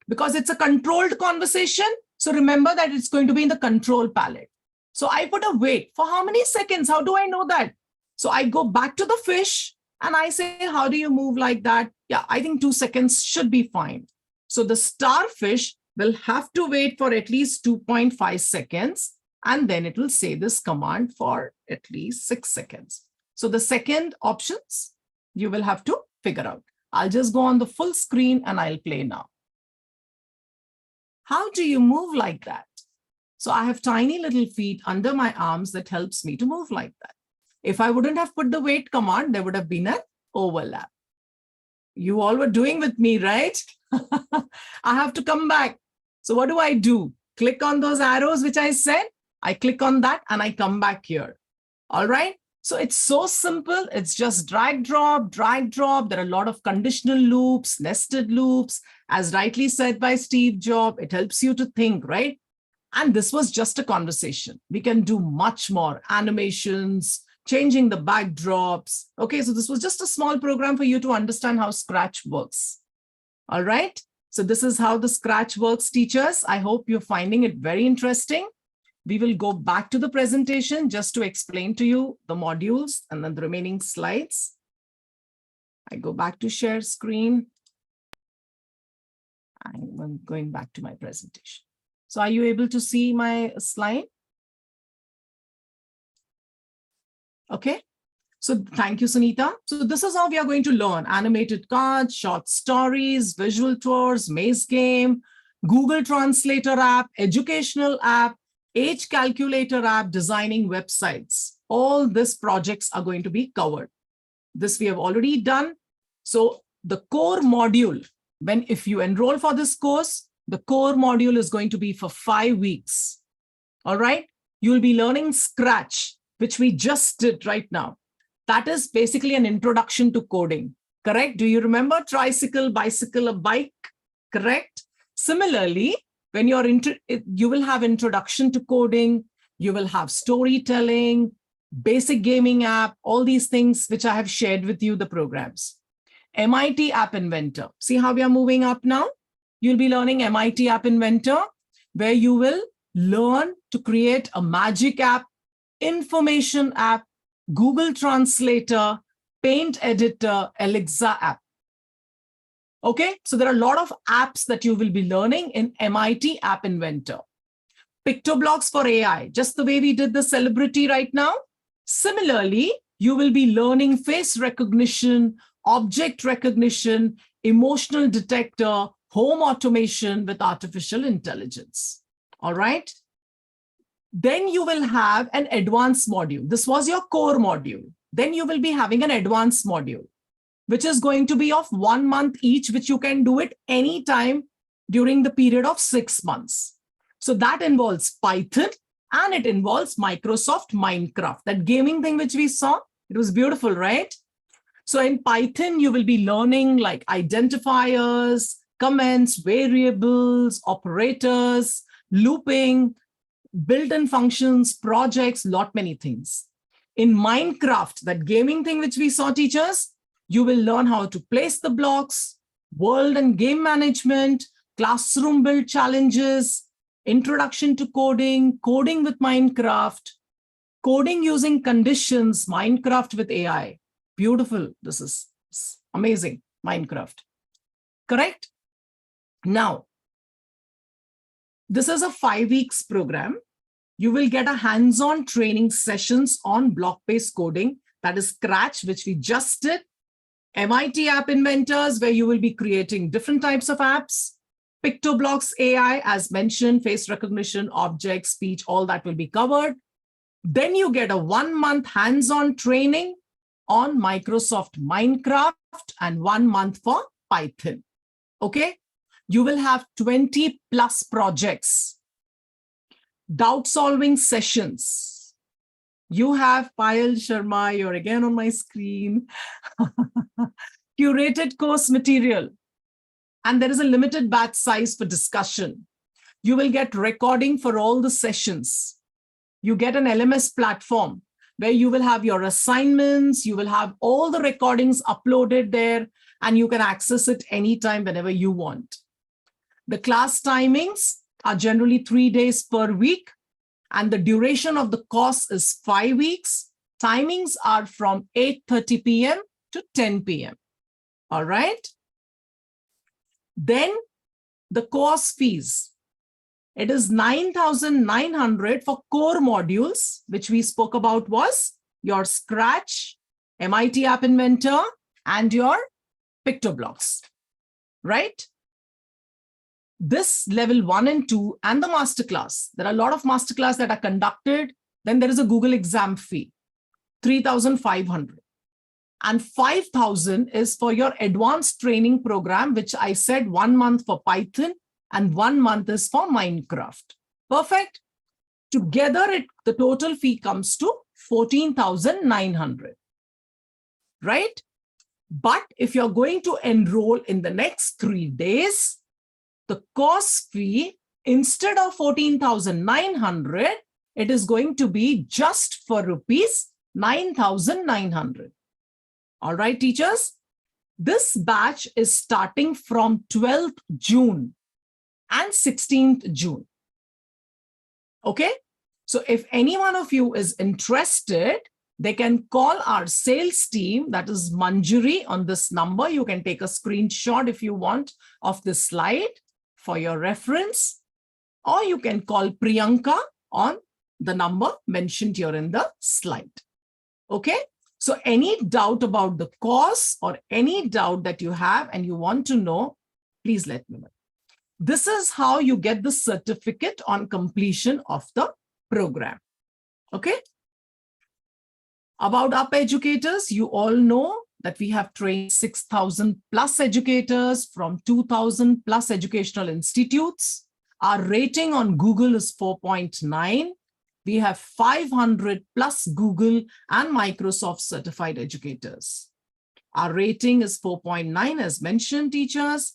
because it's a controlled conversation, so remember that it's going to be in the control palette. So I put a wait for how many seconds? How do I know that? So I go back to the fish and I say, how do you move like that? Yeah, I think 2 seconds should be fine. So the starfish will have to wait for at least 2.5 seconds, and then it will say this command for at least 6 seconds. So the second options, you will have to figure out. I'll just go on the full screen and I'll play now. How do you move like that? So I have tiny little feet under my arms that helps me to move like that. If I wouldn't have put the wait command, there would have been an overlap. You all were doing with me, right? I have to come back. So what do? Click on those arrows, which I said. I click on that and I come back here. All right. So it's so simple. It's just drag, drop, drag, drop. There are a lot of conditional loops, nested loops. As rightly said by Steve Jobs, it helps you to think, right? And this was just a conversation. We can do much more animations, changing the backdrops. Okay, so this was just a small program for you to understand how Scratch works. All right, so this is how the Scratch works, teachers. I hope you're finding it very interesting. We will go back to the presentation just to explain to you the modules and then the remaining slides. I go back to share screen. I'm going back to my presentation. So are you able to see my slide? Okay. So thank you, Sunita. So this is how we are going to learn: animated cards, short stories, visual tours, maze game, Google Translator app, educational app, age calculator app, designing websites. All these projects are going to be covered. This we have already done. So the core module, if you enroll for this course, the core module is going to be for 5 weeks. All right. You'll be learning Scratch, which we just did right now. That is basically an introduction to coding. Correct? Do you remember tricycle, bicycle, a bike? Correct? Similarly, when you will have introduction to coding, you will have storytelling, basic gaming app, all these things which I have shared with you, the programs. MIT App Inventor. See how we are moving up now? You'll be learning MIT App Inventor, where you will learn to create a magic app, information app, Google Translator, Paint Editor, Alexa app. Okay, so there are a lot of apps that you will be learning in MIT App Inventor. PictoBlocks for AI, just the way we did the celebrity right now. Similarly, you will be learning face recognition, object recognition, emotional detector, home automation with artificial intelligence. All right. Then you will have an advanced module. This was your core module. Then you will be having an advanced module, which is going to be of 1 month each, which you can do it anytime during the period of 6 months. So that involves Python and it involves Microsoft Minecraft, that gaming thing which we saw. It was beautiful, right? So in Python, you will be learning like identifiers, comments, variables, operators, looping, built-in functions, projects, many things. In Minecraft, that gaming thing which we saw, teachers, you will learn how to place the blocks, world and game management, classroom build challenges, introduction to coding, coding with Minecraft, coding using conditions, Minecraft with AI. Beautiful. This is amazing, Minecraft. Correct? Now, this is a 5 weeks program. You will get a hands-on training sessions on block-based coding, that is Scratch, which we just did. MIT App Inventors, where you will be creating different types of apps. PictoBlocks AI, as mentioned, face recognition, object, speech, all that will be covered. Then you get a 1 month hands-on training on Microsoft Minecraft and 1 month for Python. Okay. You will have 20+ projects. doubt solving sessions. You have Payal Sharma, you're again on my screen. Curated course material. And there is a limited batch size for discussion. You will get recording for all the sessions. You get an LMS platform where you will have your assignments, you will have all the recordings uploaded there, and you can access it anytime, whenever you want. The class timings are generally 3 days per week, and the duration of the course is 5 weeks. Timings are from 8:30 p.m. to 10 p.m. All right. Then the course fees. It is 9,900 for core modules, which we spoke about was your Scratch, MIT App Inventor, and your PictoBlocks, right? This level 1 and 2 and the masterclass. There are a lot of masterclass that are conducted. Then there is a Google exam fee, 3,500. And 5,000 is for your advanced training program, which I said 1 month for Python and 1 month is for Minecraft. Perfect. Together, the total fee comes to 14,900, right? But if you're going to enroll in the next 3 days, the course fee, instead of 14,900, it is going to be just for rupees 9,900. All right, teachers. This batch is starting from 12th June and 16th June. Okay. So if any one of you is interested, they can call our sales team, that is Manjari, on this number. You can take a screenshot if you want of this slide for your reference, or you can call Priyanka on the number mentioned here in the slide. Okay. So any doubt about the course or any doubt that you have and you want to know, please let me know. This is how you get the certificate on completion of the program. Okay. About UP Educators, you all know that we have trained 6,000 plus educators from 2,000 plus educational institutes. Our rating on Google is 4.9. We have 500 plus Google and Microsoft certified educators. Our rating is 4.9 as mentioned, teachers.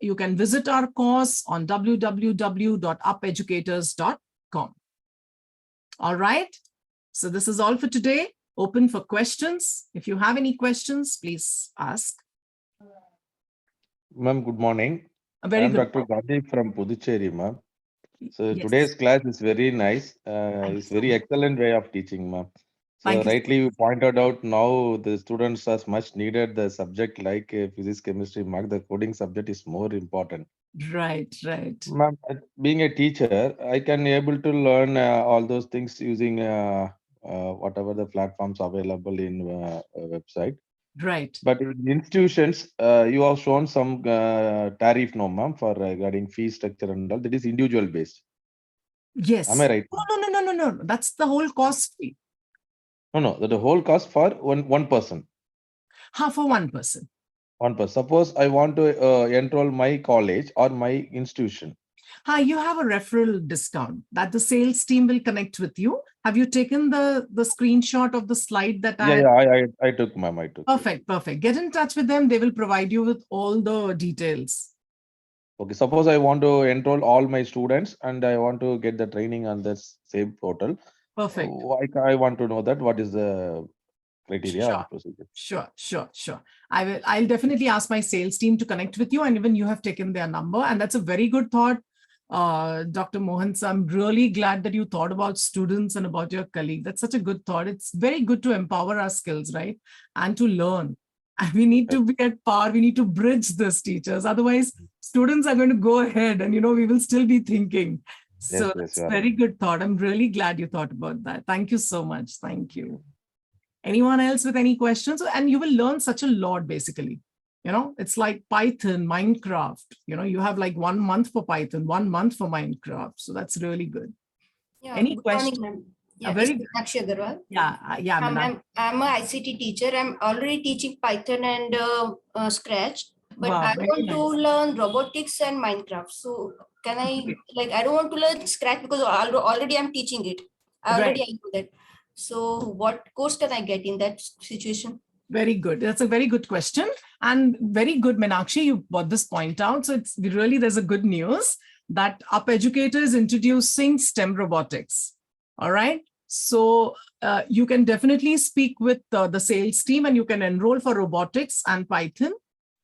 You can visit our course on www.upeducators.com. All right. So this is all for today. Open for questions. If you have any questions, please ask. Ma'am, good morning. Very I'm good. Dr. Gandhi from Puducherry, ma'am. So Yes. today's class is very nice. It's you. very excellent way of teaching, ma'am. So Thank you. rightly you pointed out now the students are much needed. The subject like physics, chemistry, math, the coding subject is more important. Right, right. Ma'am, being a teacher, I can able to learn all those things using whatever the platforms available in website. Right. But in institutions, you have shown some tariff, no, ma'am, for regarding fee structure and all. That is individual based. Yes. Am I right? No. That's the whole cost fee. No. The whole cost for one person. For one person. One person. Suppose I want to enroll my college or my institution. You have a referral discount that the sales team will connect with you. Have you taken the screenshot of the slide that I took, ma'am. I took. Perfect. Get in touch with them. They will provide you with all the details. Okay. Suppose I want to enroll all my students and I want to get the training on this same portal. Perfect. I want to know that what is the criteria and procedure. Sure. I'll definitely ask my sales team to connect with you, and even you have taken their number, and that's a very good thought. Dr. Mohan, so I'm really glad that you thought about students and about your colleague. That's such a good thought. It's very good to empower our skills, right? And to learn. And we need to be at par. We need to bridge this, teachers. Otherwise, students are going to go ahead and, we will still be thinking. So that's a very good thought. I'm really glad you thought about that. Thank you so much. Thank you. Anyone else with any questions? And you will learn such a lot, basically. It's like Python, Minecraft. You have like 1 month for Python, 1 month for Minecraft. So that's really good. Yeah, any good questions? morning, ma'am. Yeah, Very this is Meenakshi Agarwal. Yeah. I'm an ICT teacher. I'm already teaching Python and Scratch. But Wow, I very want to nice. learn robotics and Minecraft. So can I, Okay. like, I don't want to learn Scratch because already I'm teaching it. I Right. know that. So what course can I get in that situation? Very good. That's a very good question. And very good, Meenakshi, you brought this point out. So it's really, there's a good news that Up Educator is introducing STEM robotics. All right. So you can definitely speak with the sales team and you can enroll for robotics and Python.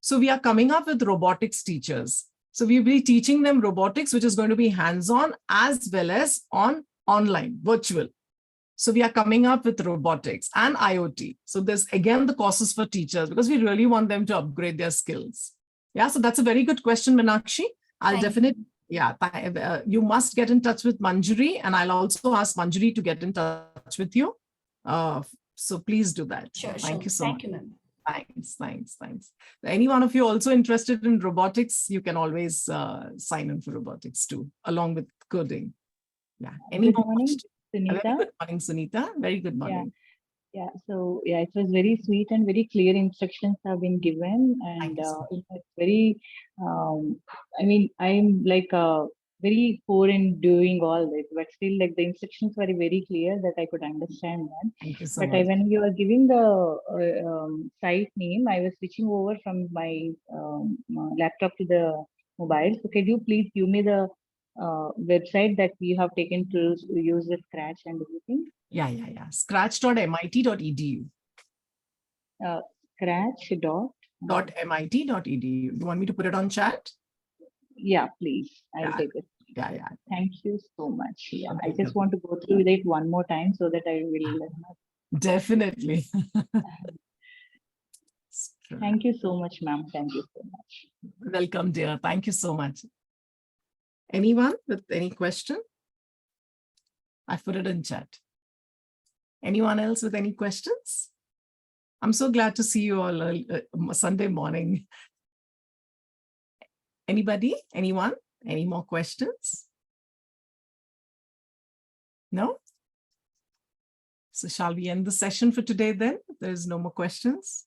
So we are coming up with robotics teachers. So we'll be teaching them robotics, which is going to be hands-on as well as online, virtual. So we are coming up with robotics and IoT. So there's again the courses for teachers because we really want them to upgrade their skills. Yeah, so that's a very good question, Meenakshi. I'll Thank you. definitely, yeah, you must get in touch with Manjari and I'll also ask Manjari to get in touch with you. So please do that. Sure, Thank sure. you so Thank much. you, ma'am. Thanks. Any one of you also interested in robotics, you can always sign in for robotics too, along with coding. Yeah. Any Good more morning, questions? Very Sunita. good morning, Sunita. Very good morning. Yeah, so yeah, it was very sweet and very clear instructions have been given, Thank and you so much. it's very. I mean, I'm like very poor in doing all this, but still, like the instructions were very clear that I could understand that. Thank you so But much. when you were giving the site name, I was switching over from my laptop to the mobile. So could you please give me the website that you have taken to use the Scratch and everything? Yeah. Scratch.mit.edu. Scratch dot. .mit.edu. You want me to put it on chat? Yeah, please. I'll Yeah. take it. Yeah. Thank you so much. Yeah, I Welcome. just want to go through it one more time so that I will. Definitely. Thank you so much, ma'am. Thank you so much. Welcome, dear. Thank you so much. Anyone with any question? I put it in chat. Anyone else with any questions? I'm so glad to see you all Sunday morning. Anybody? Anyone? Any more questions? No? So shall we end the session for today then? There's no more questions.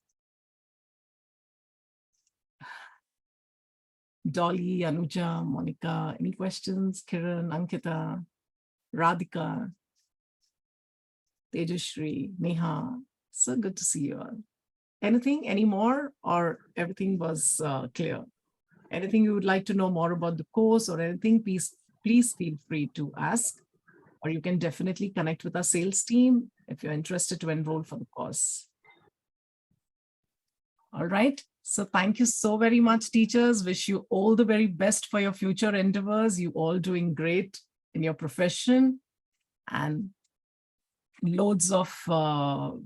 Dolly, Anuja, Monica, any questions? Kiran, Ankita, Radhika, Tejashri, Neha. So good to see you all. Anything, any more, or everything was clear? Anything you would like to know more about the course or anything, please feel free to ask, or you can definitely connect with our sales team if you're interested to enroll for the course. All right. So thank you so very much, teachers. Wish you all the very best for your future endeavors. You all doing great in your profession and loads of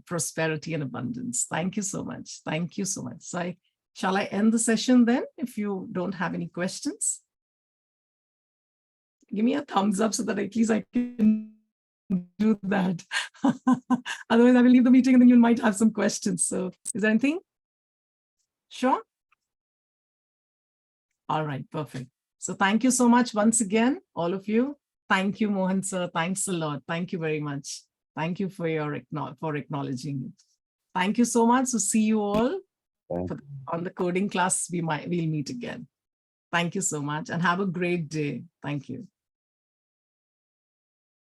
prosperity and abundance. Thank you so much. Thank you so much. So shall I end the session then if you don't have any questions? Give me a thumbs up so that at least I can do that. Otherwise, I will leave the meeting and then you might have some questions. So is there anything? Sure. All right, perfect. So thank you so much once again, all of you. Thank you, Mohan sir. Thanks a lot. Thank you very much. Thank you for your acknowledging it. Thank you so much. So see you all on the coding class. We'll meet again. Thank you so much and have a great day. Thank you.